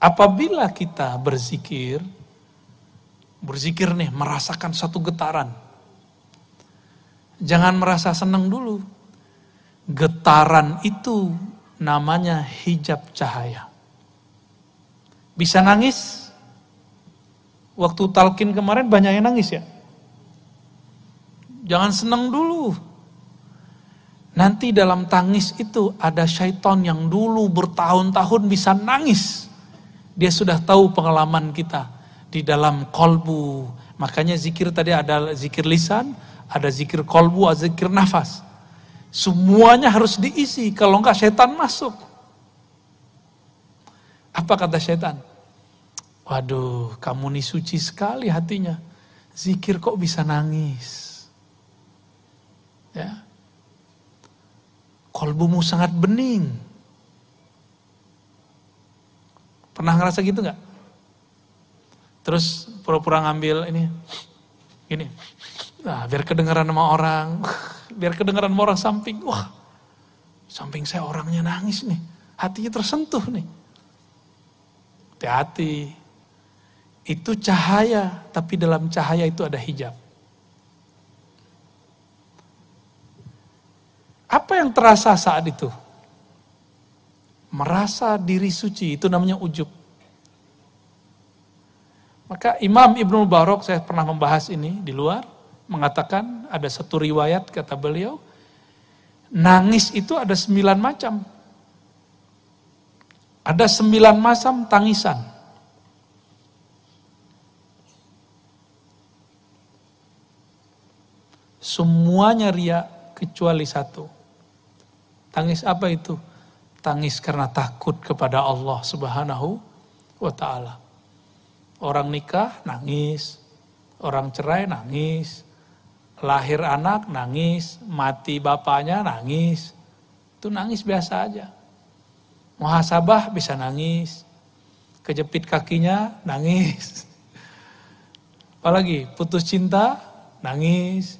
Apabila kita berzikir nih, merasakan satu getaran. Jangan merasa senang dulu. Getaran itu namanya hijab cahaya. Bisa nangis? Waktu talqin kemarin banyak yang nangis ya? Jangan senang dulu. Nanti dalam tangis itu ada syaitan yang dulu bertahun-tahun bisa nangis. Dia sudah tahu pengalaman kita di dalam kolbu. Makanya zikir tadi ada zikir lisan, ada zikir kolbu, ada zikir nafas. Semuanya harus diisi, kalau enggak syaitan masuk. Apa kata syaitan? Waduh, kamu nih suci sekali hatinya. Zikir kok bisa nangis? Ya. Kolbumu sangat bening. Pernah ngerasa gitu nggak? Terus pura-pura ngambil ini. Nah, biar kedengaran sama orang. Biar kedengaran sama orang samping. Wah, samping saya orangnya nangis nih. Hatinya tersentuh nih. Hati-hati. Itu cahaya, tapi dalam cahaya itu ada hijab. Apa yang terasa saat itu? Merasa diri suci, itu namanya ujub. Maka Imam Ibnu Mubarak, saya pernah membahas ini di luar, mengatakan ada satu riwayat kata beliau, nangis itu ada 9 macam. Ada 9 macam tangisan. Semuanya ria kecuali satu. Tangis apa itu? Tangis karena takut kepada Allah Subhanahu wa ta'ala. Orang nikah nangis, orang cerai nangis, lahir anak nangis, mati bapaknya nangis. Itu nangis biasa aja. Muhasabah bisa nangis, kejepit kakinya nangis. Apalagi putus cinta nangis,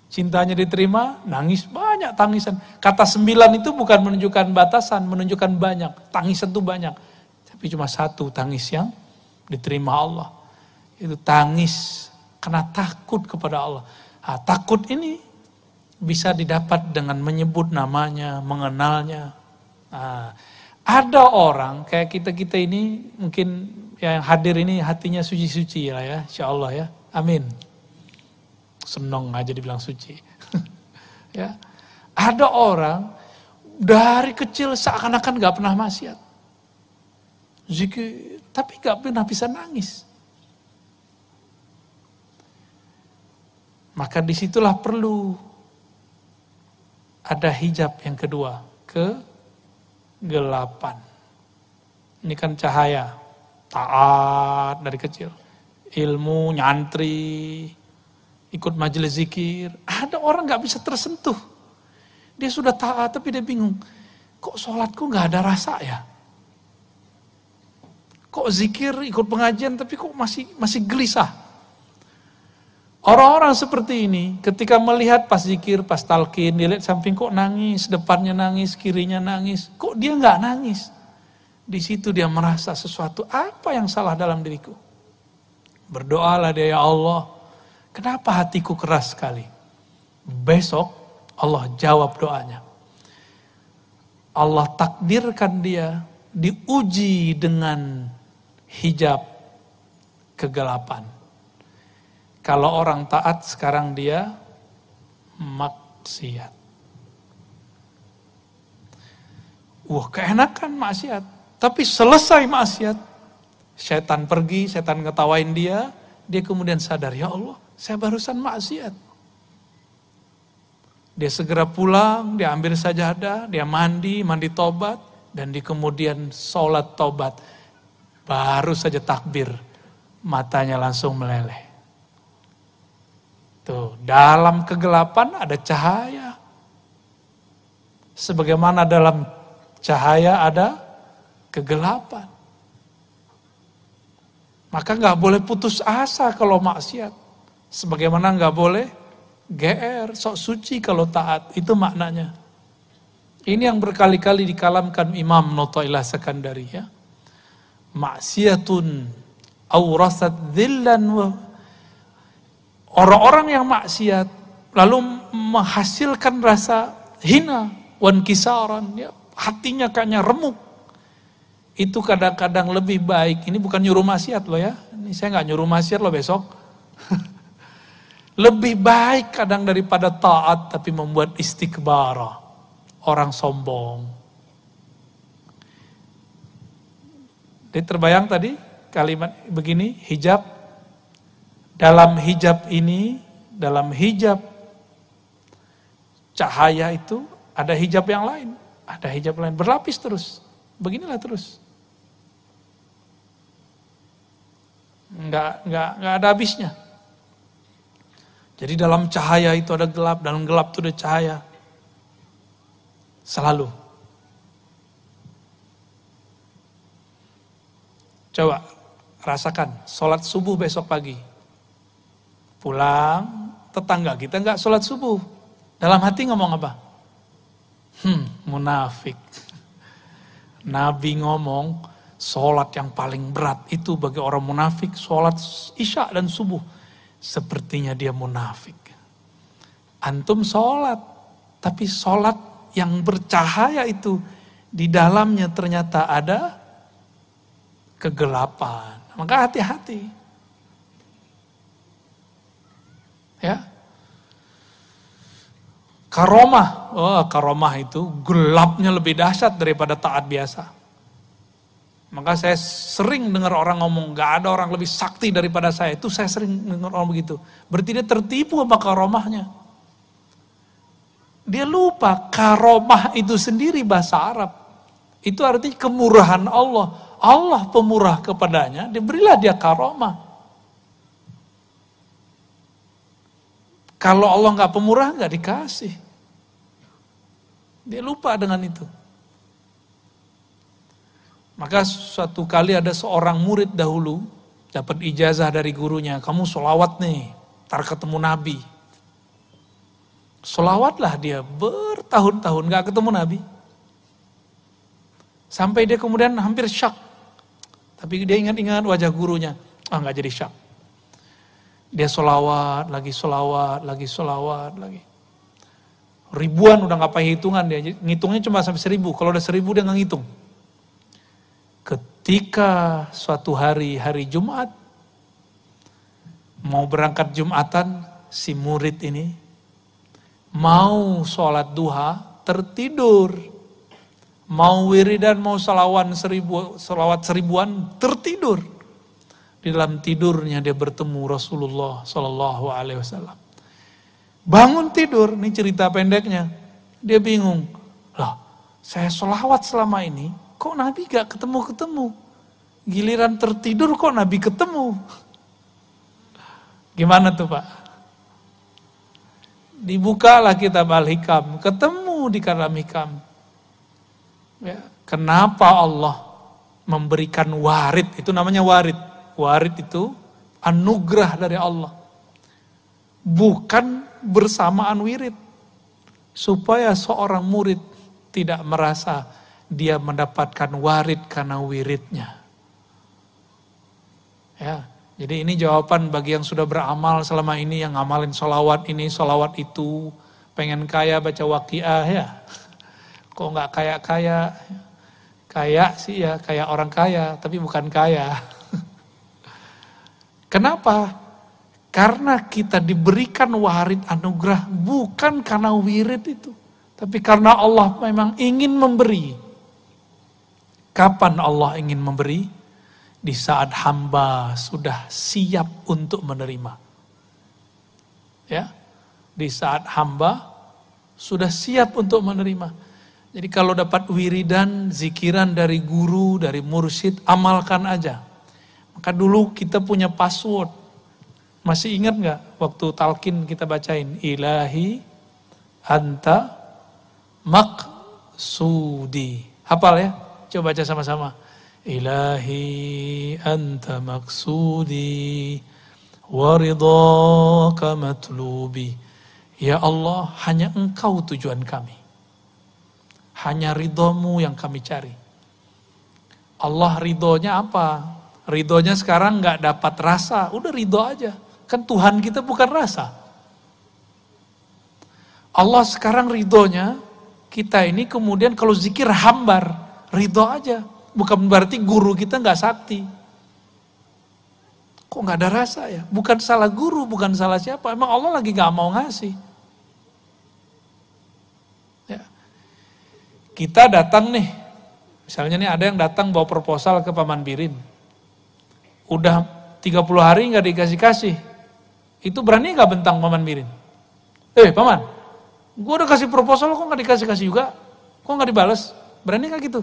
cintanya diterima nangis, banyak tangisan. Kata 9 itu bukan menunjukkan batasan, menunjukkan banyak. Tangisan itu banyak, tapi cuma satu tangis yang diterima Allah. Itu tangis karena takut kepada Allah. Nah, takut ini bisa didapat dengan menyebut namanya, mengenalnya. Nah, ada orang kayak kita ini mungkin yang hadir ini hatinya suci-suci lah ya, insya Allah ya, amin. Senang aja dibilang suci. Ya, ada orang dari kecil seakan-akan gak pernah maksiat, zikir, tapi gak pernah bisa nangis. Maka disitulah perlu ada hijab yang kedua, kegelapan. Ini kan cahaya, taat dari kecil, ilmu, nyantri, ikut majelis zikir. Ada orang gak bisa tersentuh. Dia sudah taat tapi dia bingung. Kok sholatku gak ada rasa ya? Kok zikir ikut pengajian tapi kok masih gelisah? Orang-orang seperti ini ketika melihat pas zikir, pas talqin, dia lihat samping kok nangis, depannya nangis, kirinya nangis. Kok dia gak nangis? Di situ dia merasa sesuatu, apa yang salah dalam diriku? Berdoalah dia, ya Allah, kenapa hatiku keras sekali? Besok Allah jawab doanya. Allah takdirkan dia diuji dengan hijab kegelapan. Kalau orang taat sekarang dia maksiat. Wah, keenakan maksiat. Tapi selesai maksiat, setan pergi, setan ngetawain dia kemudian sadar, ya Allah, saya barusan maksiat. Dia segera pulang, dia ambil sajadah, dia mandi tobat, dan dia kemudian sholat tobat. Baru saja takbir, matanya langsung meleleh. Tuh, dalam kegelapan ada cahaya. Sebagaimana dalam cahaya ada kegelapan. Maka gak boleh putus asa kalau maksiat. Sebagaimana gak boleh GR, sok suci kalau taat. Itu maknanya. Ini yang berkali-kali dikalamkan Imam Notoilah Sekandari ya. maksiatun awrasat dhillan wa, orang-orang yang maksiat lalu menghasilkan rasa hina wan kisaran, ya, hatinya kayaknya remuk. Itu kadang-kadang lebih baik. Ini bukan nyuruh maksiat loh ya. Ini saya nggak nyuruh maksiat loh besok. Lebih baik kadang daripada taat tapi membuat istikbara, orang sombong. Jadi terbayang tadi kalimat begini, hijab. Dalam hijab ini, dalam hijab cahaya itu ada hijab yang lain. Ada hijab lain, berlapis terus. Beginilah terus. Enggak ada habisnya. Jadi dalam cahaya itu ada gelap, dalam gelap itu ada cahaya. Selalu. Coba rasakan, sholat subuh besok pagi. Pulang, tetangga kita enggak sholat subuh. Dalam hati ngomong apa? Munafik. Nabi ngomong, sholat yang paling berat itu bagi orang munafik, sholat isya dan subuh. Sepertinya dia munafik. Antum sholat, tapi sholat yang bercahaya itu, di dalamnya ternyata ada kegelapan. Maka hati-hati. Ya. Karomah, karomah itu gelapnya lebih dahsyat daripada taat biasa. Maka saya sering dengar orang ngomong, gak ada orang lebih sakti daripada saya. Itu saya sering dengar orang begitu. Berarti dia tertipu sama karomahnya. Dia lupa karomah itu sendiri bahasa Arab. Itu artinya kemurahan Allah. Allah pemurah kepadanya, diberilah dia karomah. Kalau Allah gak pemurah, gak dikasih. Dia lupa dengan itu. Maka suatu kali ada seorang murid dahulu, dapat ijazah dari gurunya, kamu sholawat nih, ntar ketemu Nabi. Sholawatlah dia bertahun-tahun gak ketemu Nabi. Sampai dia kemudian hampir syak. Tapi dia ingat-ingat wajah gurunya, gak jadi syak. Dia sholawat, lagi sholawat, lagi sholawat, lagi. Ribuan udah gak pakai hitungan dia, ngitungnya cuma sampai 1000, kalau udah 1000 dia gak ngitung. Ketika suatu hari Jumat, mau berangkat Jumatan, si murid ini mau sholat duha, tertidur. Mau wiridan, mau salawat seribuan, tertidur. Di dalam tidurnya dia bertemu Rasulullah SAW. Bangun tidur, ini cerita pendeknya. Dia bingung, lah saya sholawat selama ini, kok Nabi gak ketemu-ketemu? Giliran tertidur kok Nabi ketemu? Gimana tuh Pak? Dibukalah kitab Al-Hikam, ketemu di dalam Hikam. Ya, kenapa Allah memberikan warid? Itu namanya warid. Warid itu anugerah dari Allah. Bukan bersamaan wirid. Supaya seorang murid tidak merasa dia mendapatkan warid karena wiridnya. Ya, jadi ini jawaban bagi yang sudah beramal selama ini, yang ngamalin sholawat ini, sholawat itu, pengen kaya baca waqiah ya. Kok nggak kaya-kaya? Kaya sih ya, kayak orang kaya, tapi bukan kaya. Kenapa? Karena kita diberikan warid anugerah bukan karena wirid itu, tapi karena Allah memang ingin memberi. Kapan Allah ingin memberi? Di saat hamba sudah siap untuk menerima. Ya, di saat hamba sudah siap untuk menerima. Jadi kalau dapat wiridan, zikiran dari guru, dari mursyid, amalkan aja. Maka dulu kita punya password. Masih ingat nggak waktu talqin kita bacain? Ilahi anta maqsudi. Hafal ya? Coba baca sama-sama. Ilahi anta maqsudi waridhaka matlubi. Ya Allah, hanya Engkau tujuan kami. Hanya ridhamu yang kami cari. Allah ridhonya apa? Ridhonya sekarang nggak dapat rasa, udah ridho aja. Kan Tuhan kita bukan rasa. Allah sekarang ridhonya, kita ini kemudian kalau zikir hambar, ridho aja. Bukan berarti guru kita nggak sakti. Kok nggak ada rasa ya? Bukan salah guru, bukan salah siapa. Emang Allah lagi nggak mau ngasih. Ya. Kita datang nih, misalnya nih ada yang datang bawa proposal ke Paman Birin. Udah 30 hari nggak dikasih-kasih. Itu berani nggak bentang Paman Birin? Paman, gue udah kasih proposal kok nggak dikasih-kasih juga? Kok nggak dibales? Berani nggak gitu?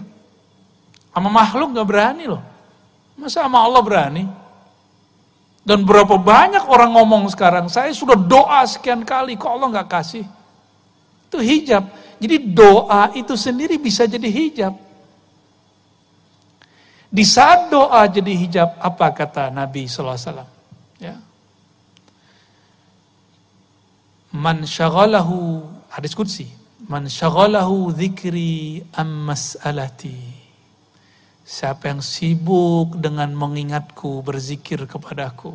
Sama makhluk nggak berani loh. Masa sama Allah berani? Dan berapa banyak orang ngomong sekarang, saya sudah doa sekian kali, kok Allah nggak kasih? Itu hijab. Jadi doa itu sendiri bisa jadi hijab. Di saat doa jadi hijab, apa kata Nabi SAW? Ya. Man syaghalahu, hadis qudsi, man syaghalahu dzikri am mas'alati. Siapa yang sibuk dengan mengingatku, berzikir kepadaku.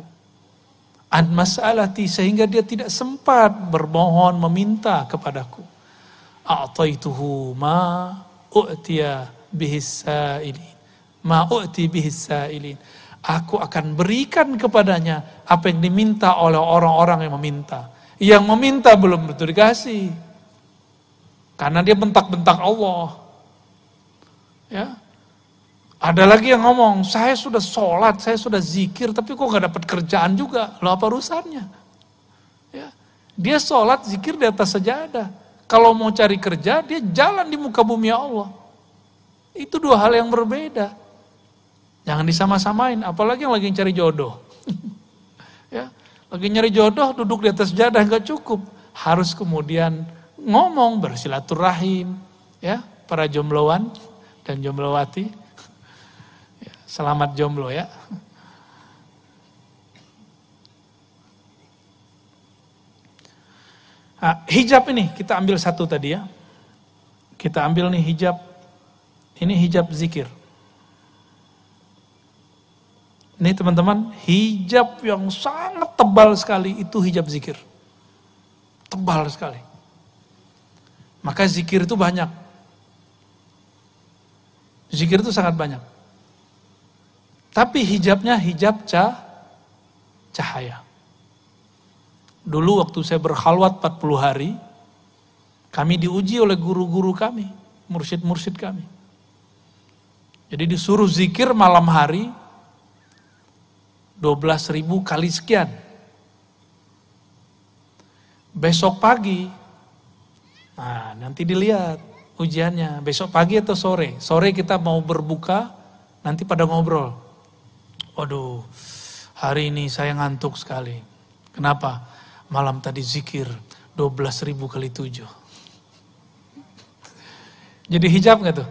An mas'alati, sehingga dia tidak sempat bermohon, meminta kepadaku. A'taituhu ma u'tiya bihis sa'ilin. Ma u'ti bihis sa'ilin. Aku akan berikan kepadanya apa yang diminta oleh orang-orang yang meminta. Yang meminta belum tentu dikasih. Karena dia bentak-bentak Allah. Ya. Ada lagi yang ngomong, saya sudah sholat, saya sudah zikir, tapi kok gak dapat kerjaan juga. Loh apa urusannya? Ya. Dia sholat, zikir di atas sajadah. Kalau mau cari kerja, dia jalan di muka bumi Allah. Itu dua hal yang berbeda. Jangan disama-samain, apalagi yang lagi cari jodoh. Ya. Lagi nyari jodoh, duduk di atas sajadah gak cukup. Harus kemudian ngomong, bersilaturahim. Ya, para jombloan dan jomblowati. Selamat jomblo ya. Nah, hijab ini kita ambil satu tadi ya. Kita ambil nih hijab. Ini hijab zikir. Ini teman-teman, hijab yang sangat tebal sekali itu hijab zikir. Tebal sekali. Maka zikir itu banyak. Zikir itu sangat banyak. Tapi hijabnya hijab cahaya. Dulu waktu saya berkhalwat 40 hari, kami diuji oleh guru-guru kami, mursyid-mursyid kami. Jadi disuruh zikir malam hari, 12.000 kali sekian. Besok pagi, nah nanti dilihat ujiannya, besok pagi atau sore. Sore kita mau berbuka, nanti pada ngobrol. Waduh, hari ini saya ngantuk sekali. Kenapa? Malam tadi zikir 12.000 kali 7. Jadi hijab gak tuh?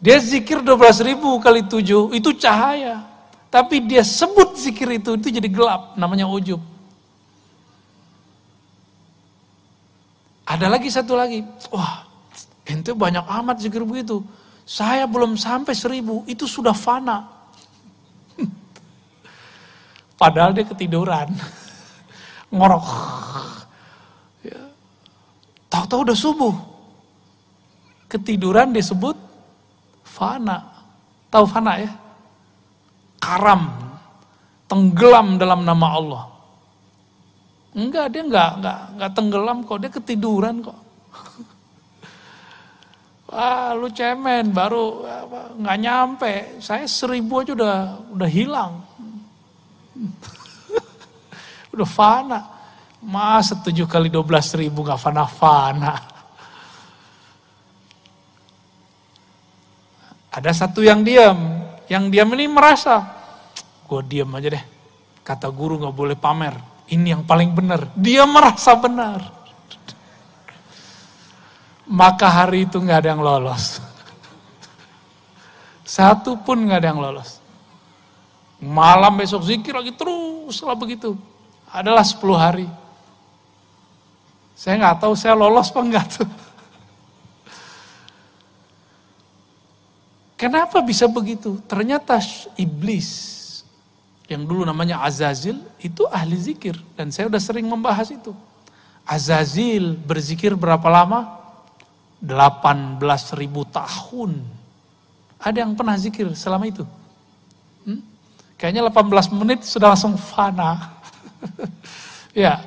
Dia zikir 12.000 kali 7, itu cahaya. Tapi dia sebut zikir itu jadi gelap, namanya ujub. Ada lagi satu lagi, wah ente banyak amat zikir begitu. Saya belum sampai 1.000, itu sudah fana. Padahal dia ketiduran. Ngorok. Ya. Tahu-tahu udah subuh. Ketiduran disebut fana. Tahu fana ya? Karam. Tenggelam dalam nama Allah. Enggak, dia enggak tenggelam kok, dia ketiduran kok. Wah, lu cemen, baru nggak nyampe. Saya 1.000 aja udah hilang. Udah fana. Masa 7 kali 12.000 gak fana-fana. Ada satu yang diam. Yang diam ini merasa, gue diam aja deh. Kata guru gak boleh pamer. Ini yang paling benar. Dia merasa benar. Maka hari itu gak ada yang lolos. Satu pun gak ada yang lolos. Malam besok zikir lagi terus lah begitu. Adalah 10 hari. Saya nggak tahu saya lolos apa enggak tuh. Kenapa bisa begitu? Ternyata iblis yang dulu namanya Azazil itu ahli zikir. Dan saya udah sering membahas itu. Azazil berzikir berapa lama? 18.000 tahun. Ada yang pernah zikir selama itu? Kayaknya 18 menit sudah langsung fana. Ya,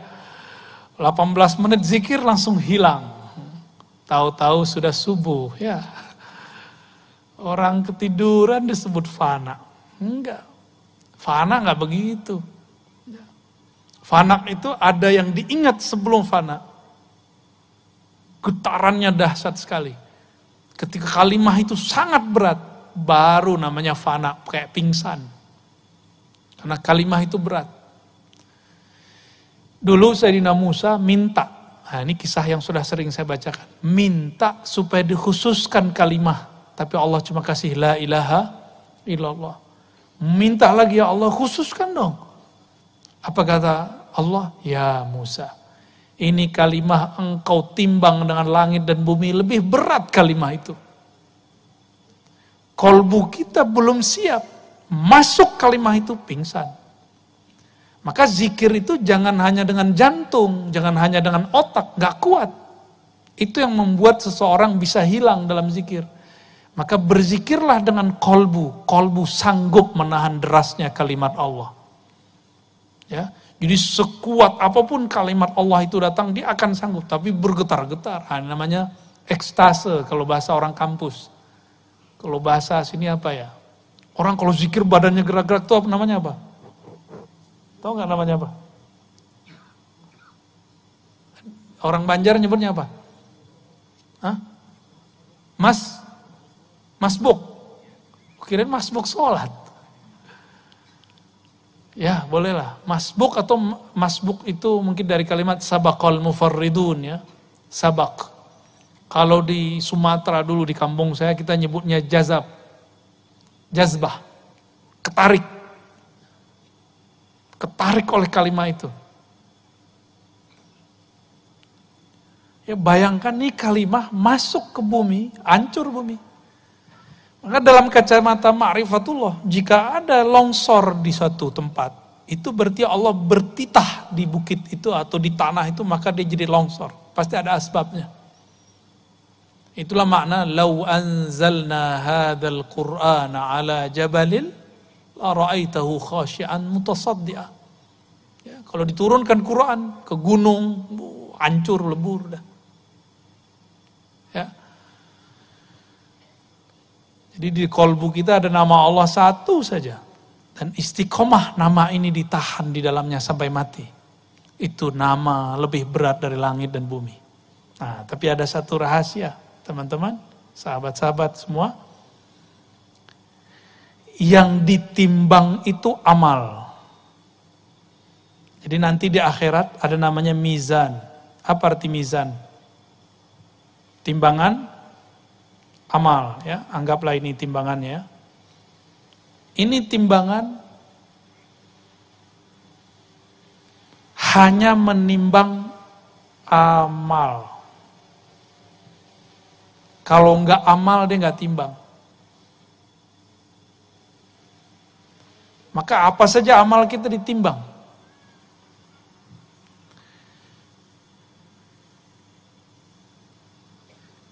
18 menit zikir langsung hilang. Tahu-tahu sudah subuh. Ya, orang ketiduran disebut fana. Enggak. Fana nggak begitu. Fana itu ada yang diingat sebelum fana. Getarannya dahsyat sekali. Ketika kalimah itu sangat berat, baru namanya fana, kayak pingsan. Karena kalimah itu berat. Dulu Sayyidina Musa minta, nah ini kisah yang sudah sering saya bacakan, minta supaya dikhususkan kalimah. Tapi Allah cuma kasih la ilaha illallah. Minta lagi, ya Allah khususkan dong. Apa kata Allah? Ya Musa, ini kalimah engkau timbang dengan langit dan bumi, lebih berat kalimah itu. Kolbu kita belum siap, masuk kalimah itu pingsan. Maka zikir itu jangan hanya dengan jantung, jangan hanya dengan otak, gak kuat. Itu yang membuat seseorang bisa hilang dalam zikir. Maka berzikirlah dengan kolbu. Kolbu sanggup menahan derasnya kalimat Allah. Ya, jadi sekuat apapun kalimat Allah itu datang, dia akan sanggup. Tapi bergetar-getar. Nah, namanya ekstase kalau bahasa orang kampus. Kalau bahasa sini apa ya? Orang kalau zikir badannya gerak-gerak itu apa namanya apa? Tahu nggak namanya apa? Orang Banjar nyebutnya apa? Hah? Masbuk. Kirain masbuk sholat. Ya, bolehlah. Masbuk atau masbuk itu mungkin dari kalimat sabaqal mufarridun ya. Sabak. Kalau di Sumatera dulu di kampung saya kita nyebutnya jazab. Jazbah. Ketarik. Ketarik oleh kalimat itu. Ya bayangkan nih kalimat masuk ke bumi, hancur bumi. Maka dalam kacamata ma'rifatullah, jika ada longsor di suatu tempat, itu berarti Allah bertitah di bukit itu atau di tanah itu, maka dia jadi longsor. Pasti ada asbabnya. Itulah makna, "Lau anzalna hadzal Qur'ana ala jabalil, la ra'aitahu khashi'an mutasaddi'a." Ya, kalau diturunkan Quran ke gunung, hancur lebur dah. Ya. Jadi di kolbu kita ada nama Allah satu saja. Dan istiqomah nama ini ditahan di dalamnya sampai mati. Itu nama lebih berat dari langit dan bumi. Nah, tapi ada satu rahasia, teman-teman, sahabat-sahabat semua. Yang ditimbang itu amal. Jadi nanti di akhirat ada namanya mizan. Apa arti mizan? Timbangan amal, ya, anggaplah ini timbangannya. Ini timbangan hanya menimbang amal. Kalau enggak amal dia enggak timbang. Maka apa saja amal kita ditimbang.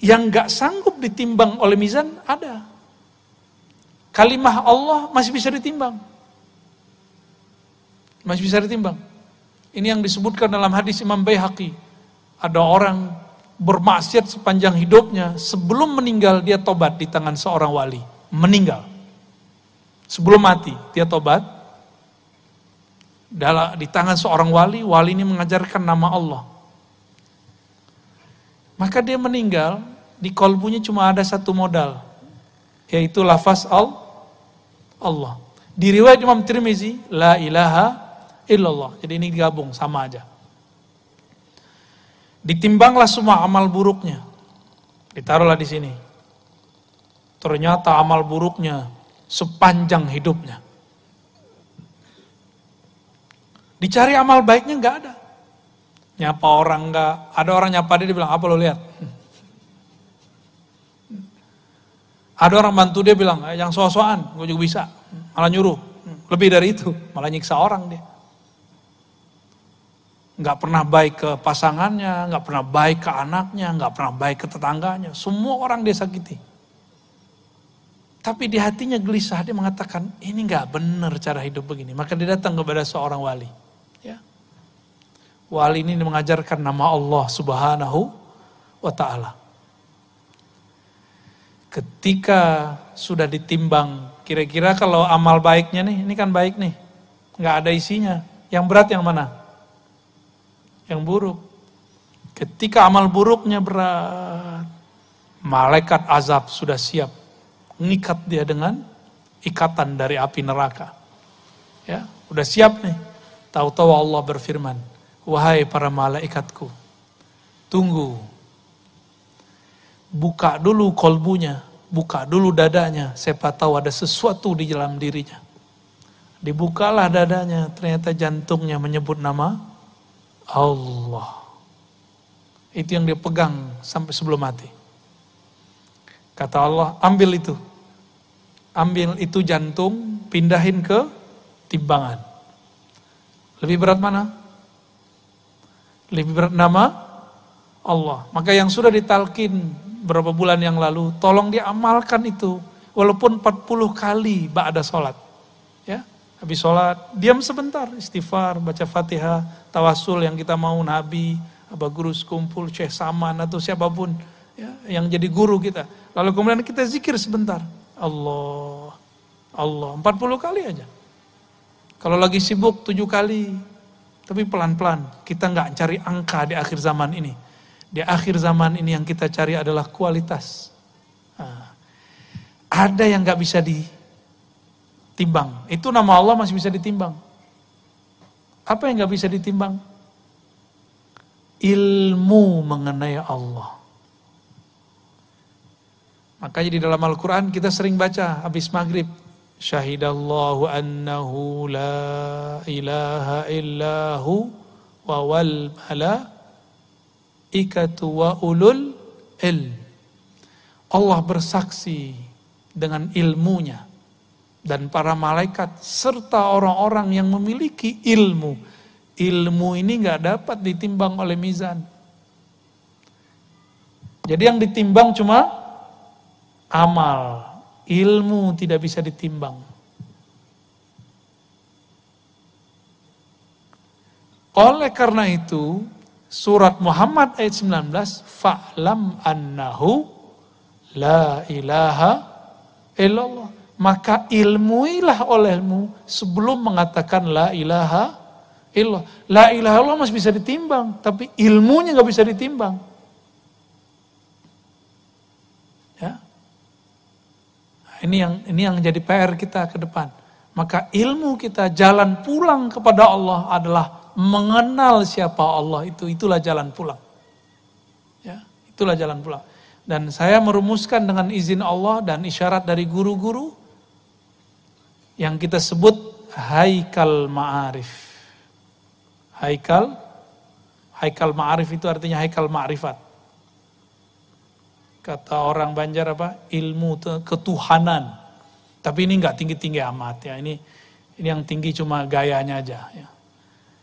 Yang enggak sanggup ditimbang oleh mizan ada. Kalimah Allah masih bisa ditimbang. Masih bisa ditimbang. Ini yang disebutkan dalam hadis Imam Baihaqi. Ada orang bermaksiat sepanjang hidupnya, sebelum meninggal dia tobat di tangan seorang wali. Meninggal. Sebelum mati dia tobat. Di tangan seorang wali, wali ini mengajarkan nama Allah. Maka dia meninggal, di kolbunya cuma ada satu modal, yaitu lafaz Allah. Di riwayat Imam Tirmizi, la ilaha illallah. Jadi ini digabung sama aja. Ditimbanglah semua amal buruknya, ditaruhlah di sini. Ternyata amal buruknya sepanjang hidupnya. Dicari amal baiknya nggak ada. Nyapa orang nggak, ada orang nyapa dia bilang apa lo lihat? Ada orang bantu dia bilang, yang so-soan, gue juga bisa. Malah nyuruh. Lebih dari itu, malah nyiksa orang dia. Nggak pernah baik ke pasangannya, nggak pernah baik ke anaknya, nggak pernah baik ke tetangganya. Semua orang dia sakiti. Tapi di hatinya gelisah, dia mengatakan, ini nggak benar cara hidup begini. Maka dia datang kepada seorang wali. Ya. Wali ini mengajarkan nama Allah Subhanahu wa Ta'ala. Ketika sudah ditimbang, kira-kira kalau amal baiknya nih, ini kan baik nih, nggak ada isinya. Yang berat yang mana? Yang buruk. Ketika amal buruknya berat, malaikat azab sudah siap mengikat dia dengan ikatan dari api neraka. Ya, udah siap nih. Tahu-tahu Allah berfirman, wahai para malaikatku, tunggu. Buka dulu kolbunya, buka dulu dadanya, siapa tahu ada sesuatu di dalam dirinya. Dibukalah dadanya, ternyata jantungnya menyebut nama Allah. Itu yang dia pegang sampai sebelum mati. Kata Allah, ambil itu. Ambil itu jantung, pindahin ke timbangan. Lebih berat mana? Lebih berat nama Allah. Maka yang sudah ditalkin berapa bulan yang lalu, tolong diamalkan itu. Walaupun 40 kali ba'da sholat. Ya. Habis sholat, diam sebentar, istighfar, baca Fatihah, tawasul yang kita mau, Nabi, Abah Guru Sekumpul, Syekh Saman, atau siapapun ya, yang jadi guru kita. Lalu kemudian kita zikir sebentar. Allah, Allah, 40 kali aja. Kalau lagi sibuk 7 kali, tapi pelan-pelan. Kita nggak cari angka di akhir zaman ini. Di akhir zaman ini yang kita cari adalah kualitas. Nah, ada yang nggak bisa ditimbang. Itu nama Allah masih bisa ditimbang. Apa yang gak bisa ditimbang? Ilmu mengenai Allah. Makanya di dalam Al-Quran kita sering baca habis maghrib. Syahidallahu annahu la ilaha illahu wa wal malaikatu wa ulul ilm. Allah bersaksi dengan ilmunya. Dan para malaikat serta orang-orang yang memiliki ilmu. Ilmu ini gak dapat ditimbang oleh mizan. Jadi yang ditimbang cuma amal. Ilmu tidak bisa ditimbang. Oleh karena itu, surat Muhammad ayat 19, fa'lam annahu la ilaha illallah. Maka ilmuilah olehmu sebelum mengatakan la ilaha illallah. La ilaha illallah masih bisa ditimbang, tapi ilmunya gak bisa ditimbang. Ya. Ini yang jadi PR kita ke depan. Maka ilmu kita, jalan pulang kepada Allah adalah mengenal siapa Allah itu. Itulah jalan pulang. Ya, itulah jalan pulang. Dan saya merumuskan dengan izin Allah dan isyarat dari guru-guru yang kita sebut haikal ma'arif. Haikal ma'arif itu artinya haikal ma'rifat. Kata orang Banjar apa? Ilmu ketuhanan. Tapi ini enggak tinggi-tinggi amat ya. Ini yang tinggi cuma gayanya aja ya.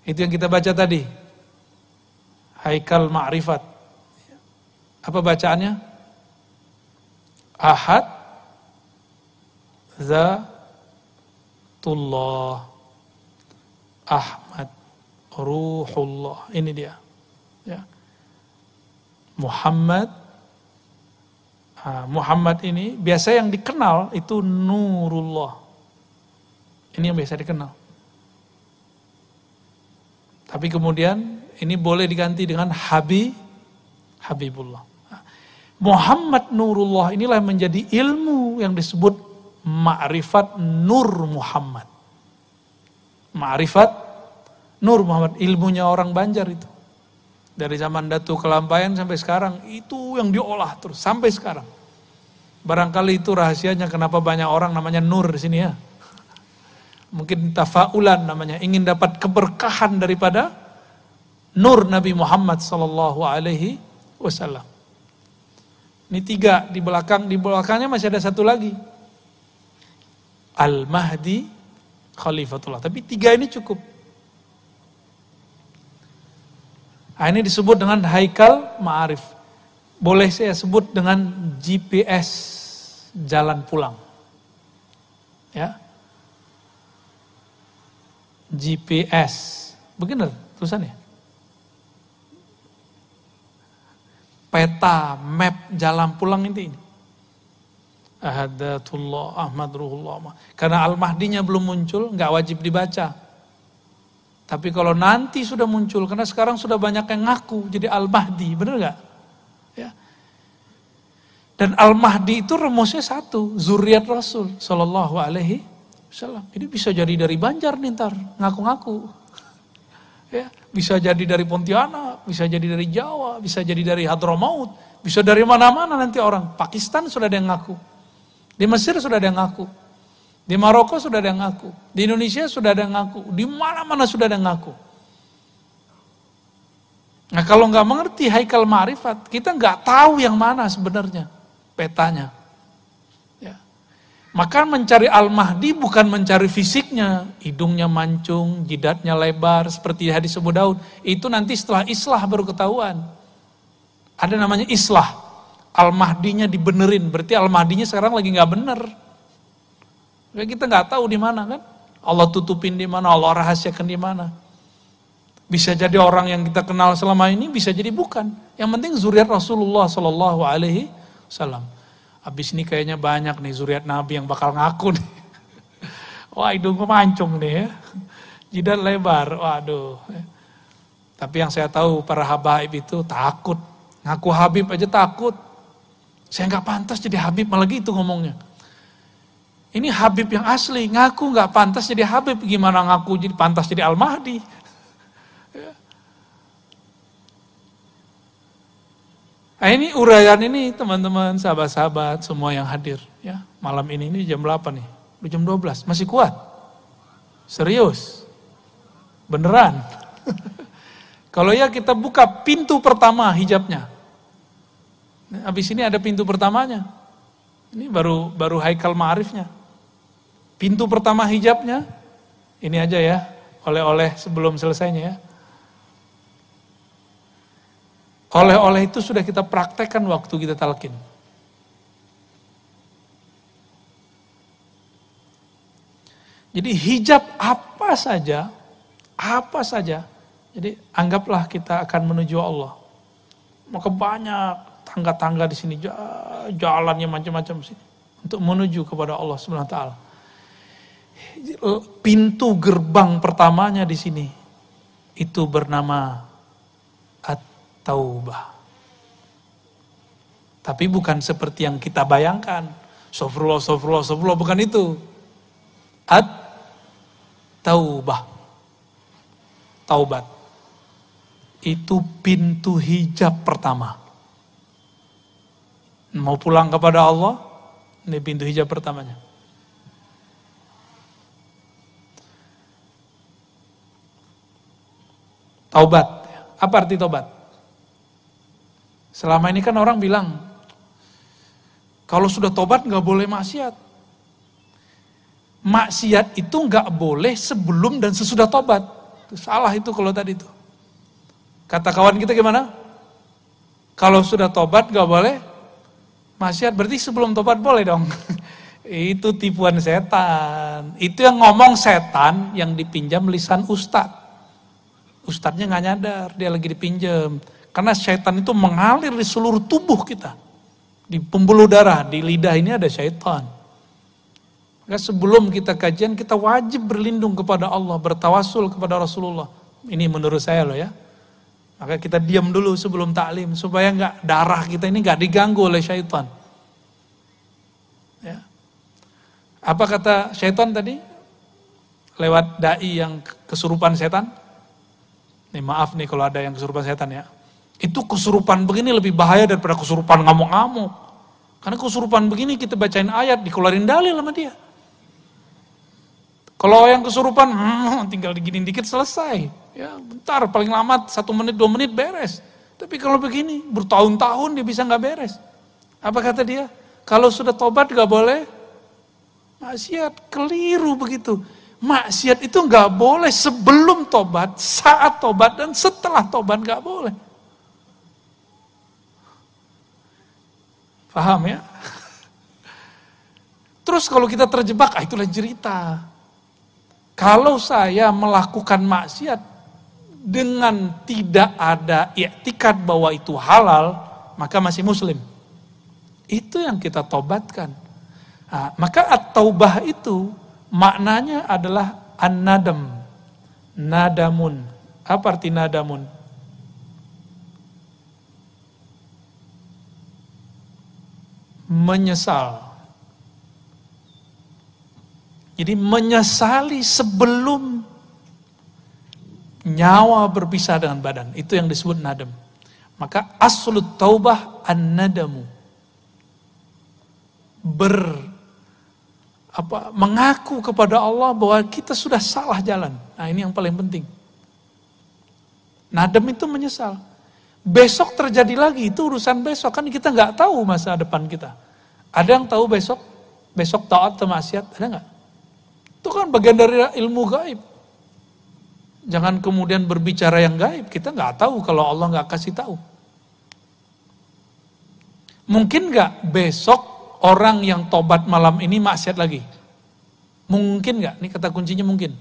Itu yang kita baca tadi. Haikal ma'rifat. Apa bacaannya? Ahad Zatullah Ahmad Ruhullah. Ini dia ya. Muhammad ini biasa yang dikenal itu Nurullah. Ini yang biasa dikenal. Tapi kemudian ini boleh diganti dengan Habibullah. Muhammad Nurullah inilah menjadi ilmu yang disebut ma'rifat Nur Muhammad. Ma'rifat Nur Muhammad, ilmunya orang Banjar itu. Dari zaman Datu Kelampaian sampai sekarang, itu yang diolah terus, sampai sekarang. Barangkali itu rahasianya kenapa banyak orang namanya Nur di sini ya. Mungkin tafaulan namanya, ingin dapat keberkahan daripada Nur Nabi Muhammad sallallahu alaihi wasallam. Ini 3 di belakangnya masih ada satu lagi. Al-Mahdi Khalifatullah. Tapi 3 ini cukup. Nah, ini disebut dengan Haikal Ma'arif. Boleh saya sebut dengan GPS jalan pulang. Ya. GPS. Benar tulisannya? Peta, map jalan pulang ini. Ahadatullah, Ahmad Ruhullah. Karena Al-Mahdinya belum muncul, nggak wajib dibaca. Tapi kalau nanti sudah muncul, karena sekarang sudah banyak yang ngaku jadi Al-Mahdi, benar nggak? Ya. Dan Al-Mahdi itu rumusnya satu, zuriat Rasul Sallallahu Alaihi Wasallam. Ini bisa jadi dari Banjar nih ntar, ngaku-ngaku. Ya, bisa jadi dari Pontianak, bisa jadi dari Jawa, bisa jadi dari Hadramaut, bisa dari mana-mana nanti orang. Pakistan sudah ada yang ngaku, di Mesir sudah ada yang ngaku, di Maroko sudah ada yang ngaku, di Indonesia sudah ada yang ngaku, di mana-mana sudah ada yang ngaku. Nah kalau nggak mengerti Haikal Ma'rifat, kita nggak tahu yang mana sebenarnya petanya. Maka mencari Al-Mahdi bukan mencari fisiknya, hidungnya mancung, jidatnya lebar, seperti hadis Abu Daud. Itu nanti setelah islah baru ketahuan. Ada namanya islah. Al-Mahdinya dibenerin, berarti Al-Mahdinya sekarang lagi nggak bener. Kita nggak tahu di mana kan? Allah tutupin di mana, Allah rahasiakan di mana. Bisa jadi orang yang kita kenal selama ini, bisa jadi bukan. Yang penting zuriat Rasulullah Sallallahu Alaihi Wasallam. Habis ini kayaknya banyak nih zuriat Nabi yang bakal ngaku nih. Wah hidungku mancung nih ya. Jidat lebar, waduh. Tapi yang saya tahu para habaib itu takut. Ngaku Habib aja takut. Saya nggak pantas jadi Habib, malah gitu ngomongnya. Ini Habib yang asli, ngaku nggak pantas jadi Habib. Gimana ngaku jadi pantas jadi Al-Mahdi? Nah ini uraian ini teman-teman, sahabat-sahabat semua yang hadir ya. Malam ini jam 8 nih, udah jam 12, masih kuat? Serius? Beneran? Kalau ya kita buka pintu pertama hijabnya. Habis ini ada pintu pertamanya. Ini baru Haikal Ma'arifnya. Pintu pertama hijabnya, ini aja ya, oleh-oleh sebelum selesainya ya. Oleh-oleh itu sudah kita praktekkan waktu kita talqin. Jadi hijab apa saja. Jadi anggaplah kita akan menuju Allah. Maka banyak tangga-tangga di sini, jalannya macam-macam sini untuk menuju kepada Allah Subhanahu wa taala. Pintu gerbang pertamanya di sini itu bernama Taubah. Tapi bukan seperti yang kita bayangkan. Astagfirullah, bukan itu. Taubah. Taubat. Itu pintu hijab pertama. Mau pulang kepada Allah, ini pintu hijab pertamanya. Taubat. Apa arti taubat? Selama ini kan orang bilang, kalau sudah tobat nggak boleh maksiat. Maksiat itu nggak boleh sebelum dan sesudah tobat. Salah itu kalau tadi itu. Kata kawan kita gimana? Kalau sudah tobat nggak boleh maksiat, berarti sebelum tobat boleh dong. Itu tipuan setan. Itu yang ngomong setan yang dipinjam lisan ustadz. Ustadznya nggak nyadar, dia lagi dipinjam. Karena syaitan itu mengalir di seluruh tubuh kita. Di pembuluh darah, di lidah ini ada syaitan. Maka sebelum kita kajian, kita wajib berlindung kepada Allah, bertawasul kepada Rasulullah. Ini menurut saya loh ya. Maka kita diam dulu sebelum taklim, supaya darah kita ini nggak diganggu oleh syaitan. Ya. Apa kata syaitan tadi? Lewat dai yang kesurupan setan. Nih maaf nih kalau ada yang kesurupan setan ya. Itu kesurupan begini lebih bahaya daripada kesurupan ngamuk-ngamuk. Karena kesurupan begini kita bacain ayat, dikeluarin dalil sama dia. Kalau yang kesurupan, tinggal diginin dikit selesai. Ya, bentar, paling lama 1 menit, 2 menit beres. Tapi kalau begini, bertahun-tahun dia bisa nggak beres. Apa kata dia? Kalau sudah tobat gak boleh maksiat. Keliru begitu. Maksiat itu gak boleh sebelum tobat, saat tobat, dan setelah tobat gak boleh. Paham ya? Terus kalau kita terjebak, itulah cerita. Kalau saya melakukan maksiat dengan tidak ada i'tikad bahwa itu halal, maka masih muslim. Itu yang kita tobatkan. Nah, maka at-taubah itu maknanya adalah an-nadam. Nadamun. Apa arti nadamun? Menyesal. Jadi menyesali sebelum nyawa berpisah dengan badan. Itu yang disebut nadam. Maka aslut taubah an-nadamu. Mengaku kepada Allah bahwa kita sudah salah jalan. Nah, ini yang paling penting. Nadam itu menyesal. Besok terjadi lagi, itu urusan besok. Kan kita nggak tahu masa depan kita. Ada yang tahu besok taat atau maksiat? Ada nggak? Itu kan bagian dari ilmu gaib. Jangan kemudian berbicara yang gaib. Kita nggak tahu kalau Allah nggak kasih tahu. Mungkin nggak besok orang yang tobat malam ini maksiat lagi? Mungkin nggak? Ini kata kuncinya mungkin.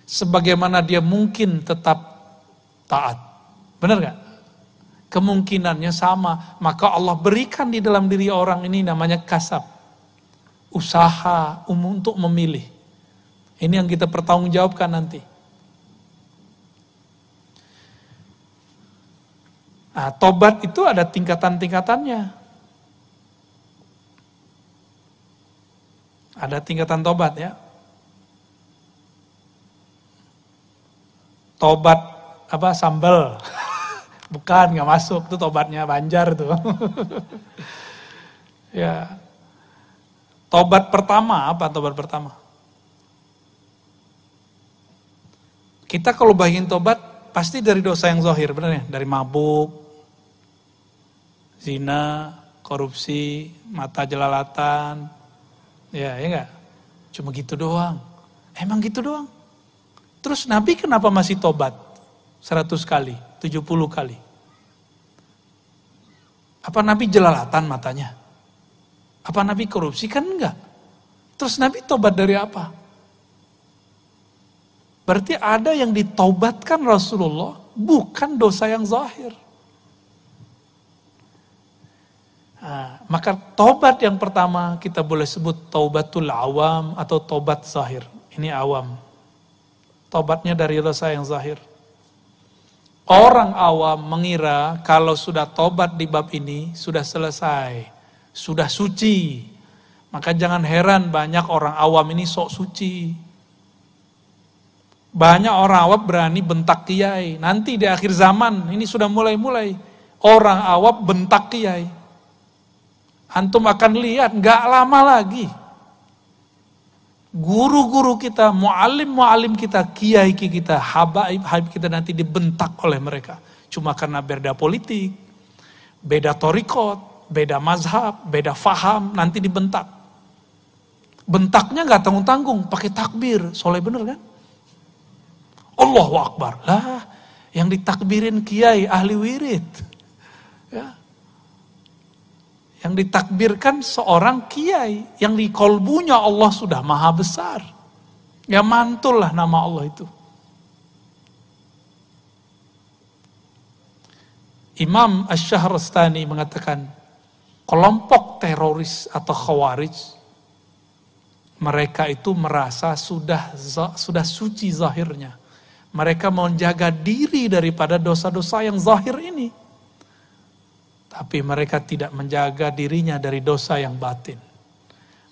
Sebagaimana dia mungkin tetap taat. Benar nggak? Kemungkinannya sama. Maka Allah berikan di dalam diri orang ini namanya kasab. Usaha untuk memilih. Ini yang kita pertanggungjawabkan nanti. Nah, tobat itu ada tingkatan-tingkatannya. Ada tingkatan tobat ya. Tobat sambal. Bukan, nggak masuk. Itu tobatnya Banjar tuh. Ya. Tobat pertama, apa tobat pertama? Kita kalau bagian tobat, pasti dari dosa yang zahir, benar ya? Dari mabuk, zina, korupsi, mata jelalatan, ya enggak? Cuma gitu doang. Emang gitu doang? Terus Nabi kenapa masih tobat? 100 kali, 70 kali. Apa Nabi jelalatan matanya? Apa Nabi korupsi? Kan enggak. Terus Nabi tobat dari apa? Berarti ada yang ditaubatkan Rasulullah, bukan dosa yang zahir. Nah, maka tobat yang pertama kita boleh sebut taubatul awam atau tobat zahir. Ini awam. Tobatnya dari dosa yang zahir. Orang awam mengira kalau sudah tobat di bab ini sudah selesai, sudah suci. Maka jangan heran banyak orang awam ini sok suci. Banyak orang awam berani bentak kiai. Nanti di akhir zaman, ini sudah mulai-mulai. Orang awam bentak kiai. Antum akan lihat, gak lama lagi. Guru-guru kita, mu'alim kita, kiai kita, habaib kita nanti dibentak oleh mereka. Cuma karena beda politik, beda torikot, beda mazhab, beda faham, nanti dibentak. Bentaknya gak tanggung-tanggung, pakai takbir. Soleh bener kan? Allahu Akbar. Lah, yang ditakbirin kiai ahli wirid. Ya. Yang ditakbirkan seorang kiai yang di kolbunya Allah sudah maha besar. Ya mantul lah nama Allah itu. Imam Asy-Syahrastani mengatakan kelompok teroris atau khawarij mereka itu merasa sudah suci zahirnya. Mereka menjaga diri daripada dosa-dosa yang zahir ini. Tapi mereka tidak menjaga dirinya dari dosa yang batin.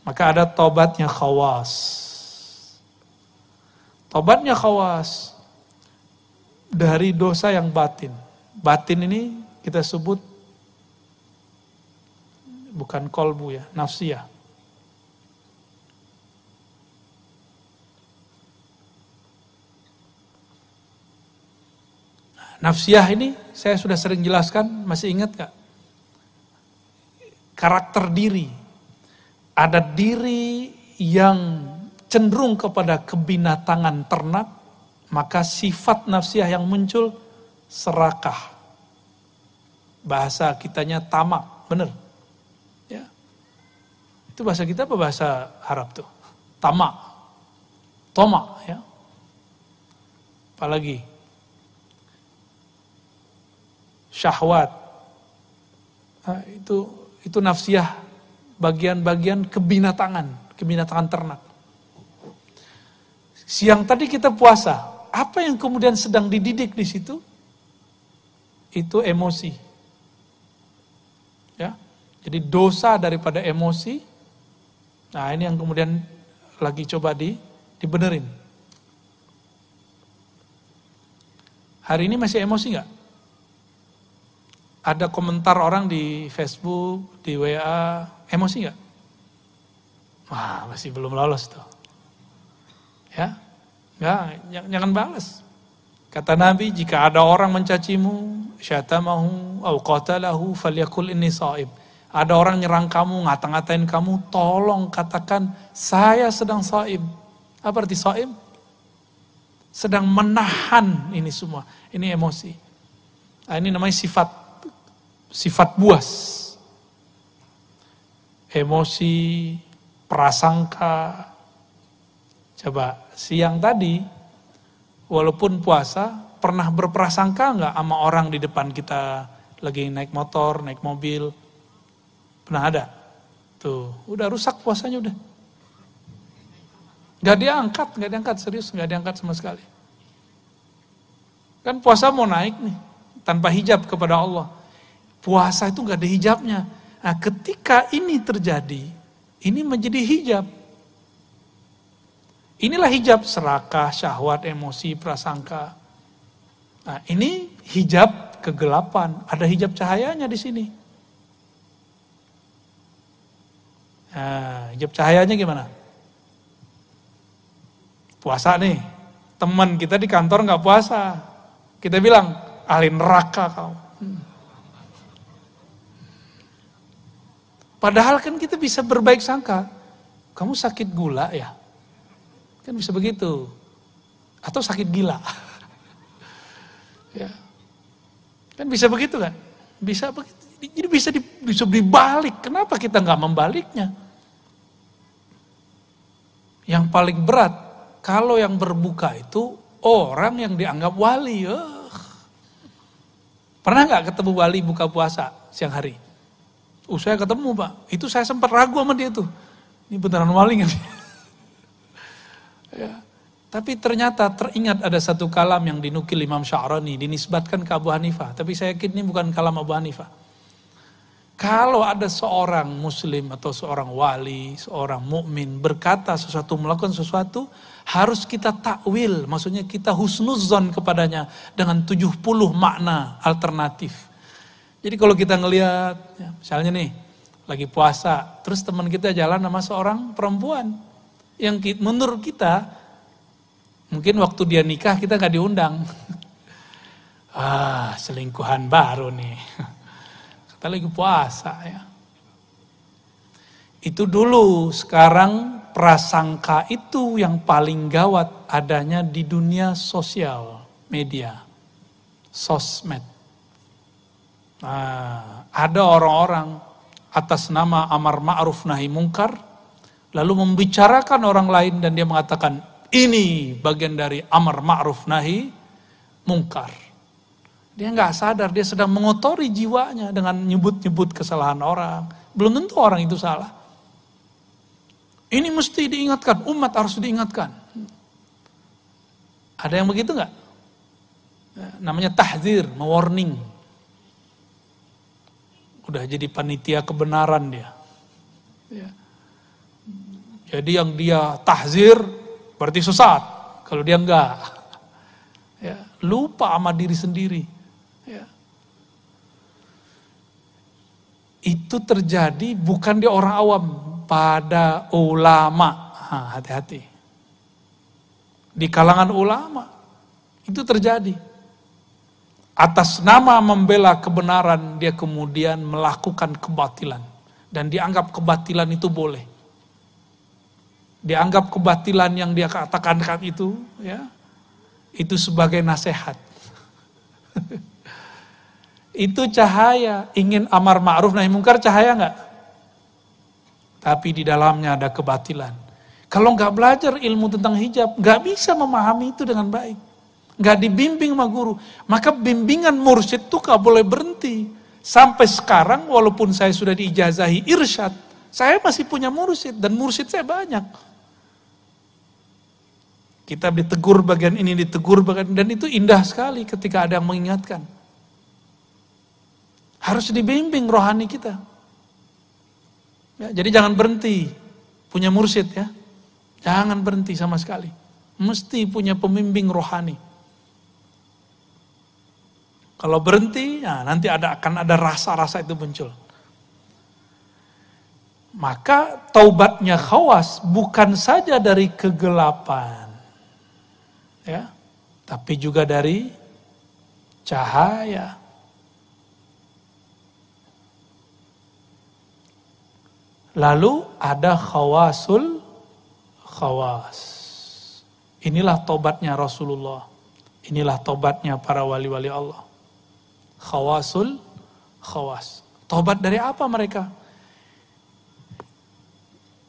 Maka ada tobatnya khawas. Tobatnya khawas dari dosa yang batin. Batin ini kita sebut bukan kolbu ya, nafsiyah. Nafsiyah ini saya sudah sering jelaskan, masih ingat gak? karakter diri. Ada diri yang cenderung kepada kebinatangan ternak, maka sifat nafsiyah yang muncul serakah. Bahasa kitanya tamak, bener. Ya. Itu bahasa kita apa bahasa Arab tuh? Tamak. Tomak, ya. Apalagi syahwat. Nah, itu nafsiyah, bagian-bagian kebinatangan ternak. Siang tadi kita puasa, apa yang kemudian sedang dididik di situ? Itu emosi. Ya. Jadi dosa daripada emosi. Nah, ini yang kemudian lagi coba dibenerin. Hari ini masih emosi nggak? Ada komentar orang di Facebook, di WA, emosi nggak? Wah, masih belum lolos tuh. Ya, jangan balas. Kata Nabi, jika ada orang mencacimu, syatamahu, au qatalahu, falyakul inni shaim. Ada orang nyerang kamu, ngata-ngatain kamu, tolong katakan, saya sedang shaim. Apa arti shaim? Sedang menahan ini semua. Ini emosi. Nah, ini namanya sifat buas. Emosi, prasangka. Coba, siang tadi, walaupun puasa, pernah berprasangka nggak sama orang di depan kita lagi naik motor, naik mobil? Pernah ada? Tuh, udah rusak puasanya udah. Nggak diangkat, serius, nggak diangkat sama sekali. Kan puasa mau naik nih, tanpa hijab kepada Allah. Puasa itu nggak ada hijabnya. Nah, ketika ini terjadi, ini menjadi hijab. Inilah hijab serakah, syahwat, emosi, prasangka. Nah, ini hijab kegelapan. Ada hijab cahayanya di sini. Nah, hijab cahayanya gimana? Puasa nih. Teman kita di kantor nggak puasa. Kita bilang, ahli neraka kau. Padahal kan kita bisa berbaik sangka. Kamu sakit gula ya? Kan bisa begitu. Atau sakit gila. Ya. Kan bisa begitu kan? Bisa begitu. Jadi bisa dibalik. Kenapa kita nggak membaliknya? Yang paling berat, kalau yang berbuka itu orang yang dianggap wali. Pernah nggak ketemu wali buka puasa siang hari? Saya ketemu Pak. Itu saya sempat ragu sama dia tuh. Ini beneran wali nggak? Ya. Tapi ternyata teringat ada satu kalam yang dinukil Imam Sya'rani, dinisbatkan ke Abu Hanifah. Tapi saya yakin ini bukan kalam Abu Hanifah. Kalau ada seorang muslim atau seorang wali, seorang mukmin berkata sesuatu, melakukan sesuatu, harus kita takwil. Maksudnya kita husnuzon kepadanya dengan 70 makna alternatif. Jadi kalau kita ngelihat, ya, misalnya nih, lagi puasa, terus teman kita jalan sama seorang perempuan. Yang menurut kita, mungkin waktu dia nikah kita gak diundang. Selingkuhan baru nih. Kita lagi puasa ya. Itu dulu, sekarang prasangka itu yang paling gawat adanya di dunia sosial, media, sosmed. Nah, ada orang-orang atas nama amar ma'ruf nahi mungkar, lalu membicarakan orang lain dan dia mengatakan, ini bagian dari amar ma'ruf nahi mungkar. Dia nggak sadar, dia sedang mengotori jiwanya dengan nyebut-nyebut kesalahan orang. Belum tentu orang itu salah. Ini mesti diingatkan, umat harus diingatkan. Ada yang begitu nggak? Namanya tahdzir, mewarning. Udah jadi panitia kebenaran dia. Ya. Jadi yang dia tahzir berarti sesat. Kalau dia enggak. Ya. Lupa sama diri sendiri. Ya. Itu terjadi bukan di orang awam, pada ulama. Hati-hati. Di kalangan ulama itu terjadi. Atas nama membela kebenaran, dia kemudian melakukan kebatilan. Dan dianggap kebatilan itu boleh. Dianggap kebatilan yang dia katakan itu, ya, itu sebagai nasihat. Itu cahaya, ingin amar ma'ruf nahi mungkar, cahaya enggak? Tapi di dalamnya ada kebatilan. Kalau enggak belajar ilmu tentang hijab, enggak bisa memahami itu dengan baik. Enggak dibimbing sama guru. Maka bimbingan mursyid itu enggak boleh berhenti. Sampai sekarang walaupun saya sudah diijazahi irsyad, saya masih punya mursyid dan mursyid saya banyak. Kita ditegur bagian ini, ditegur bagian, dan itu indah sekali ketika ada yang mengingatkan. Harus dibimbing rohani kita. Ya, jadi jangan berhenti punya mursyid ya. Jangan berhenti sama sekali. Mesti punya pembimbing rohani. Kalau berhenti, ya nanti akan ada rasa-rasa itu muncul. Maka taubatnya Khawas bukan saja dari kegelapan, ya, tapi juga dari cahaya. Lalu ada khawasul khawas. Inilah tobatnya Rasulullah. Inilah tobatnya para wali-wali Allah. Khawasul khawas. Tobat dari apa mereka?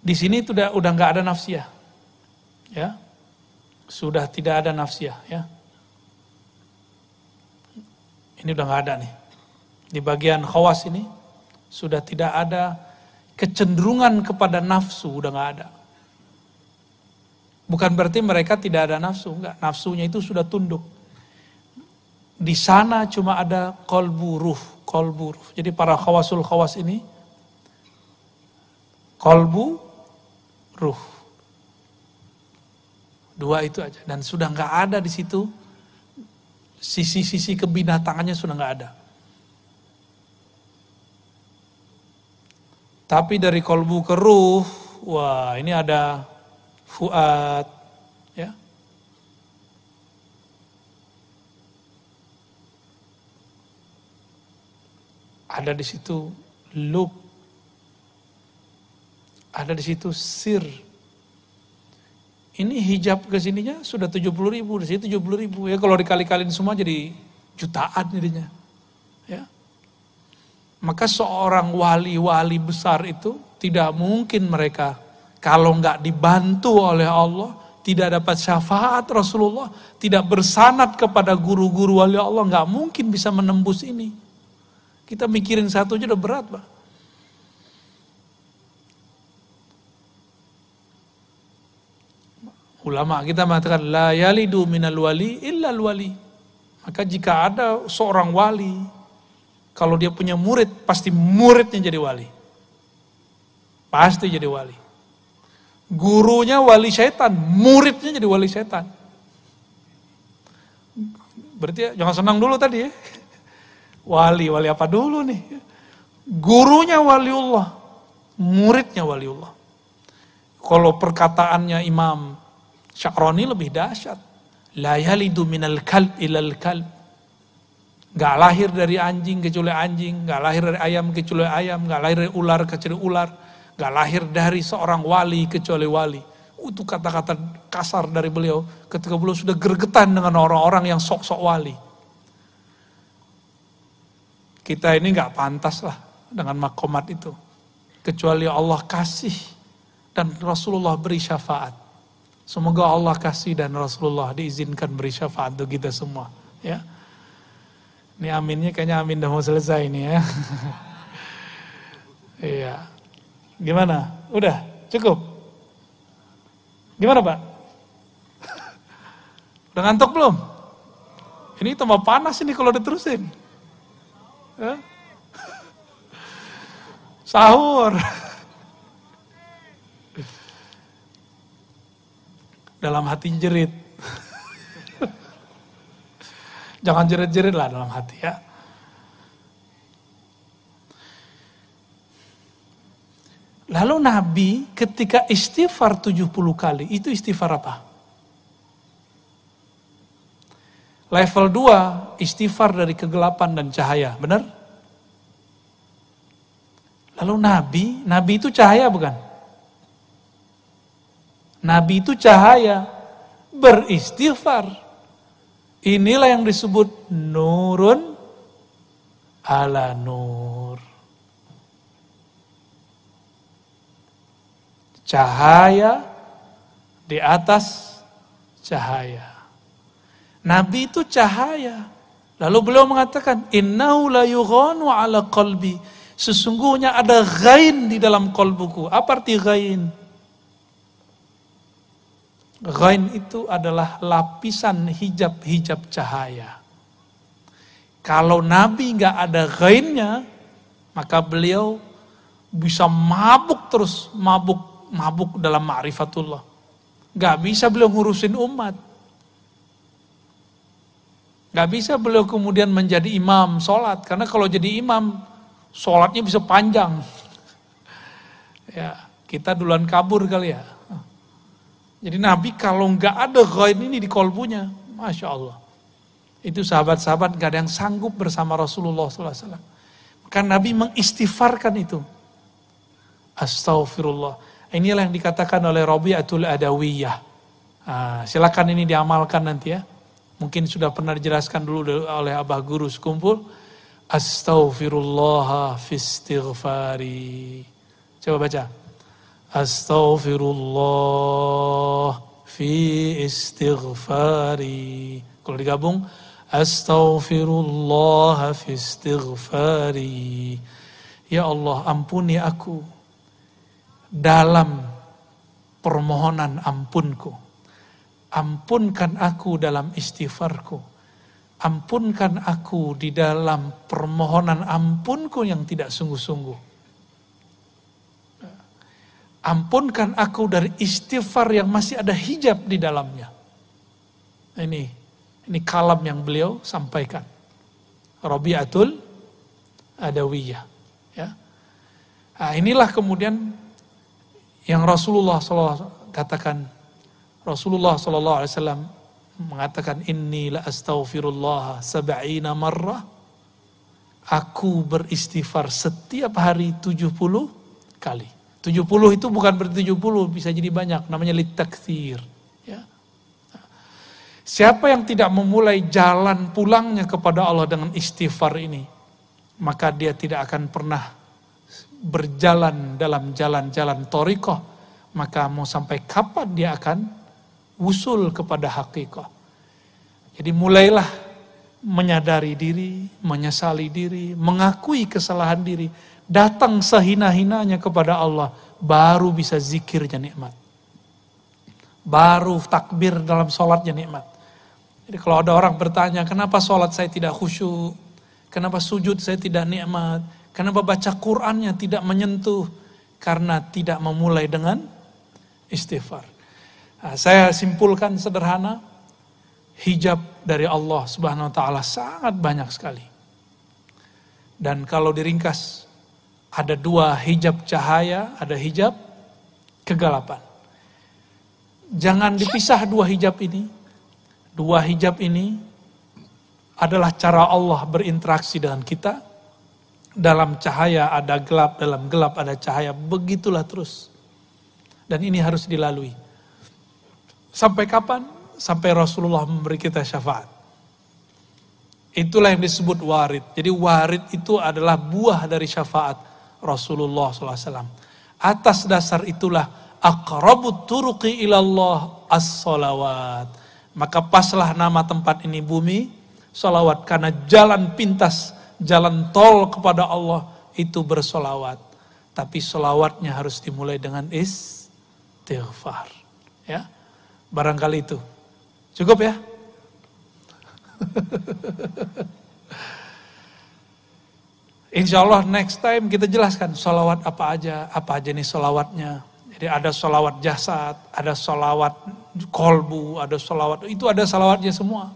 Di sini udah nggak ada nafsiyah. Ya. Sudah tidak ada nafsiyah, ya. Ini udah nggak ada nih. Di bagian khawas ini sudah tidak ada kecenderungan kepada nafsu, udah nggak ada. Bukan berarti mereka tidak ada nafsu, enggak. Nafsunya itu sudah tunduk. Di sana cuma ada qalbu ruh. Jadi para khawasul khawas ini qalbu ruh. Dua itu aja, dan sudah nggak ada di situ sisi-sisi kebinatangannya, sudah nggak ada. Tapi dari kolbu ke ruh, wah ini ada fuad, ya. Ada di situ lub, ada di situ sir. Ini hijab ke sininya sudah 70.000, di sini 70.000. Ya kalau dikali-kaliin semua jadi jutaan jadinya. Ya. Maka seorang wali-wali besar itu tidak mungkin mereka kalau nggak dibantu oleh Allah, tidak dapat syafaat Rasulullah, tidak bersanad kepada guru-guru wali Allah, nggak mungkin bisa menembus ini. Kita mikirin satu aja udah berat, Pak. Ulama kita mengatakan la yalidu minal wali illa al wali. Maka jika ada seorang wali, kalau dia punya murid, pasti muridnya jadi wali. Pasti jadi wali. Gurunya wali syaitan, muridnya jadi wali syaitan. Berarti jangan senang dulu tadi ya. Wali apa dulu nih? Gurunya waliullah, muridnya waliullah. Kalau perkataannya Imam Sya'rani lebih dahsyat. La yalidu minal kalb ilal kalb. Gak lahir dari anjing kecuali anjing, gak lahir dari ayam kecuali ayam, gak lahir dari ular kecuali ular, gak lahir dari seorang wali kecuali wali. Itu kata-kata kasar dari beliau ketika beliau sudah gergetan dengan orang-orang yang sok-sok wali. Kita ini gak pantas lah dengan makomat itu. Kecuali Allah kasih dan Rasulullah beri syafaat. Semoga Allah kasih dan Rasulullah diizinkan beri syafaat untuk kita semua. Ya. Ini aminnya kayaknya amin udah mau selesai ini ya. Iya. Gimana? Udah? Cukup? Gimana Pak? Udah ngantuk belum? Ini tambah panas ini kalau diterusin. Ya? Sahur. Dalam hati jerit. Jangan jerit-jerit lah dalam hati ya. Lalu Nabi ketika istighfar 70 kali, itu istighfar apa? Level 2, istighfar dari kegelapan dan cahaya, benar? Lalu Nabi itu cahaya bukan? Nabi itu cahaya, beristighfar. Inilah yang disebut nurun ala nur. Cahaya di atas cahaya. Nabi itu cahaya. Lalu beliau mengatakan, innahu la yughanu ala qalbi. Sesungguhnya ada ghain di dalam kolbuku. Apa arti ghain? Ghain itu adalah lapisan hijab-hijab cahaya. Kalau Nabi nggak ada ghainnya, maka beliau bisa mabuk terus, mabuk dalam ma'rifatullah. Nggak bisa beliau ngurusin umat. Nggak bisa beliau kemudian menjadi imam sholat, karena kalau jadi imam, sholatnya bisa panjang. Ya, kita duluan kabur kali ya. Jadi Nabi kalau nggak ada ghain ini di kolbunya, Masya Allah. Itu sahabat-sahabat nggak ada yang sanggup bersama Rasulullah SAW. Maka Nabi mengistighfarkan itu. Astaghfirullah. Inilah yang dikatakan oleh Rabi'atul Adawiyah. Silakan ini diamalkan nanti ya. Mungkin sudah pernah dijelaskan dulu oleh Abah Guru sekumpul. Astaghfirullah fi istighfari. Coba baca. Astaghfirullah fi istighfari. Kalau digabung, astaghfirullah fi istighfari. Ya Allah, ampuni aku dalam permohonan ampunku. Ampunkan aku dalam istighfarku. Ampunkan aku di dalam permohonan ampunku yang tidak sungguh-sungguh. Ampunkan aku dari istighfar yang masih ada hijab di dalamnya. Ini kalam yang beliau sampaikan. Rabi'atul Adawiyah. Ya. Nah, inilah kemudian yang Rasulullah SAW katakan. Rasulullah SAW mengatakan, inni la astaghfirullah sab'ina marrah. Aku beristighfar setiap hari 70 kali. 70 itu bukan berarti 70, bisa jadi banyak, namanya litaktsir. Ya. Siapa yang tidak memulai jalan pulangnya kepada Allah dengan istighfar ini, maka dia tidak akan pernah berjalan dalam jalan-jalan thariqah, maka mau sampai kapan dia akan wusul kepada hakikat. Jadi mulailah menyadari diri, menyesali diri, mengakui kesalahan diri, datang sehina-hinanya kepada Allah, baru bisa zikirnya nikmat. Baru takbir dalam sholatnya nikmat. Jadi kalau ada orang bertanya, kenapa sholat saya tidak khusyuk? Kenapa sujud saya tidak nikmat? Kenapa baca Qur'annya tidak menyentuh? Karena tidak memulai dengan istighfar. Nah, saya simpulkan sederhana, hijab dari Allah Subhanahu wa taala sangat banyak sekali. Dan kalau diringkas, ada dua hijab cahaya, ada hijab kegelapan. Jangan dipisah dua hijab ini. Dua hijab ini adalah cara Allah berinteraksi dengan kita. Dalam cahaya ada gelap, dalam gelap ada cahaya. Begitulah terus. Dan ini harus dilalui. Sampai kapan? Sampai Rasulullah memberi kita syafaat. Itulah yang disebut warid. Jadi warid itu adalah buah dari syafaat Rasulullah SAW. Atas dasar itulah aqrabut turuqi ilallah as-salawat. Maka paslah nama tempat ini bumi salawat, karena jalan pintas, jalan tol kepada Allah itu bersolawat. Tapi solawatnya harus dimulai dengan istighfar. Ya, barangkali itu cukup ya. Insya Allah next time kita jelaskan sholawat apa aja nih sholawatnya. Jadi ada sholawat jasad, ada sholawat kolbu, ada sholawat, itu ada sholawatnya semua.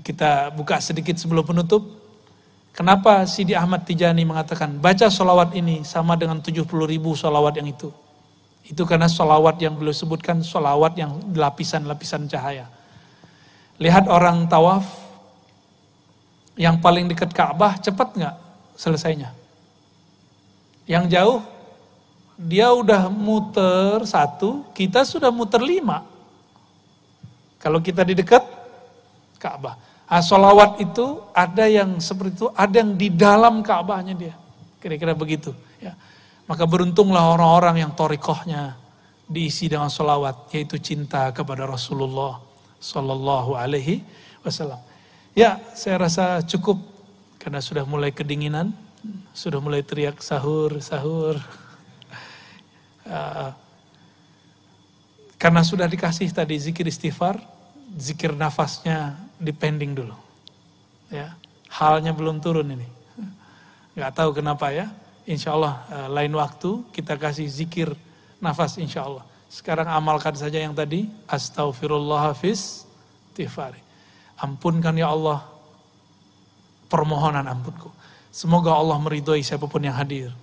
Kita buka sedikit sebelum penutup. Kenapa Sidi Ahmad Tijani mengatakan baca sholawat ini sama dengan 70.000 sholawat yang itu. Itu karena sholawat yang beliau sebutkan sholawat yang lapisan-lapisan cahaya. Lihat orang tawaf, yang paling dekat Ka'bah cepat nggak selesainya. Yang jauh, dia udah muter 1, kita sudah muter 5. Kalau kita di dekat Ka'bah. Sholawat itu ada yang seperti itu, ada yang di dalam Ka'bahnya dia. Kira-kira begitu. Ya. Maka beruntunglah orang-orang yang thariqahnya diisi dengan sholawat, yaitu cinta kepada Rasulullah Sallallahu Alaihi Wasallam. Ya, saya rasa cukup karena sudah mulai kedinginan, sudah mulai teriak sahur, sahur. Karena sudah dikasih tadi zikir istighfar, zikir nafasnya dipending dulu. Ya, halnya belum turun ini. Nggak tahu kenapa ya. Insya Allah lain waktu kita kasih zikir nafas insya Allah. Sekarang amalkan saja yang tadi. Astaghfirullah hafiz istighfari. Ampunkan ya Allah permohonan ampunku. Semoga Allah meridhoi siapapun yang hadir.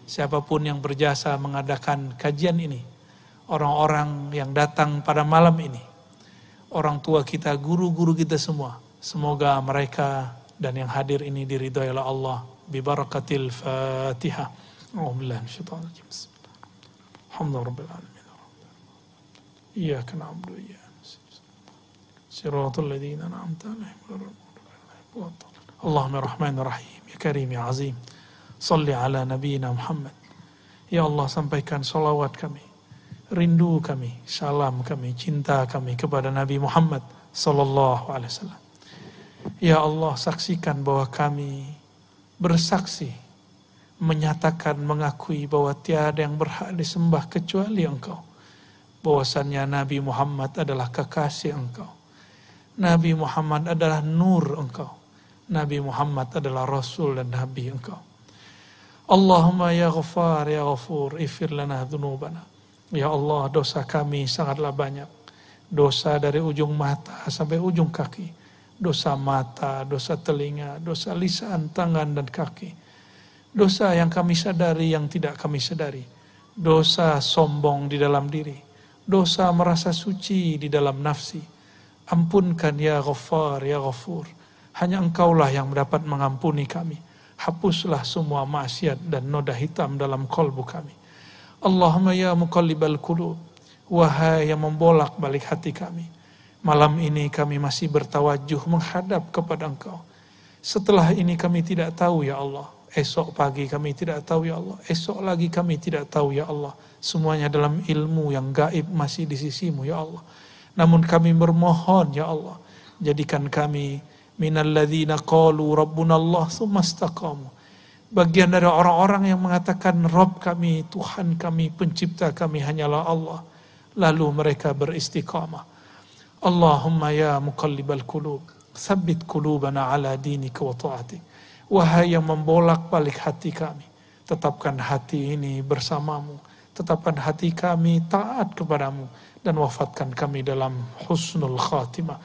Siapapun yang berjasa mengadakan kajian ini. Orang-orang yang datang pada malam ini. Orang tua kita, guru-guru kita semua. Semoga mereka dan yang hadir ini diridhoi oleh Allah. Bibarakatil Fatihah. Alhamdulillah. Alhamdulillah Rabbil Alamin. Iyaka na'budu wa iyyaka nasta'in. Siratal ladzina an'amta 'alaihim. Allahumma rahmanir rahim. Ya karim ya azim. Salli ala nabiyyina Muhammad. Ya Allah, sampaikan salawat kami, rindu kami, salam kami, cinta kami kepada Nabi Muhammad sallallahu alaihi wasallam. Ya Allah, saksikan bahwa kami bersaksi, menyatakan, mengakui bahwa tiada yang berhak disembah kecuali Engkau. Bahwasannya Nabi Muhammad adalah kekasih Engkau. Nabi Muhammad adalah nur Engkau. Nabi Muhammad adalah Rasul dan Nabi Engkau. Allahumma ya Ghaffar ya Ghafur, ighfir lana dzunubana. Ya Allah, dosa kami sangatlah banyak. Dosa dari ujung mata sampai ujung kaki. Dosa mata, dosa telinga, dosa lisan, tangan dan kaki. Dosa yang kami sadari, yang tidak kami sadari. Dosa sombong di dalam diri. Dosa merasa suci di dalam nafsi. Ampunkan ya Ghaffar ya Ghafur. Hanya Engkaulah yang dapat mengampuni kami. Hapuslah semua maksiat dan noda hitam dalam kalbu kami. Allahumma ya muqallibal qulub, wahai yang membolak balik hati kami. Malam ini kami masih bertawajuh menghadap kepada Engkau. Setelah ini kami tidak tahu ya Allah. Esok pagi kami tidak tahu ya Allah. Esok lagi kami tidak tahu ya Allah. Semuanya dalam ilmu yang gaib masih di sisimu ya Allah. Namun kami bermohon ya Allah, jadikan kami minalladzina qalu rabbunallah tsumma istaqamu. Bagian dari orang-orang yang mengatakan Rabb kami, Tuhan kami, pencipta kami hanyalah Allah. Lalu mereka beristiqamah. Allahumma ya muqallibal qulub, tsabbit qulubana ala dinika wa ta'atik. Wahai yang membolak balik hati kami, tetapkan hati ini bersamamu. Tetapkan hati kami taat kepadamu. Dan wafatkan kami dalam husnul khatimah.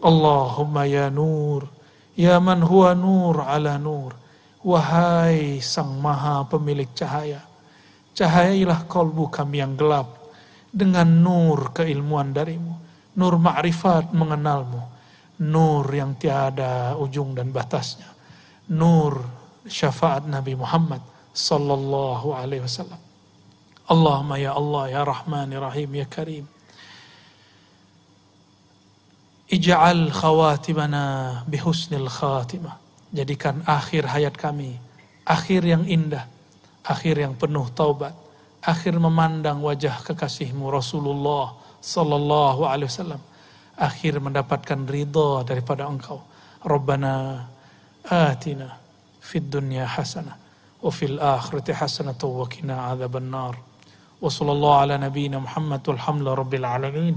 Allahumma ya nur, ya man huwa nur ala nur. Wahai sang maha pemilik cahaya, cahayailah kalbu kami yang gelap dengan nur keilmuan darimu, nur ma'rifat mengenalmu, nur yang tiada ujung dan batasnya, nur syafaat Nabi Muhammad sallallahu alaihi wasallam. Allahumma ya Allah ya Rahman ya Rahim ya Karim, ij'al khawatimana bihusnil khatimah. Jadikan akhir hayat kami akhir yang indah, akhir yang penuh taubat, akhir memandang wajah kekasihmu Rasulullah sallallahu alaihi wasallam, akhir mendapatkan ridha daripada Engkau. Rabbana atina fid dunya hasanah wa fil akhirati hasanah wa qina adzabannar. Wa sallallahu ala nabiyyina Muhammad walhamdulillahi rabbil alamin.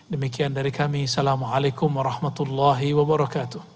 Demikian dari kami. Assalamualaikum warahmatullahi wabarakatuh.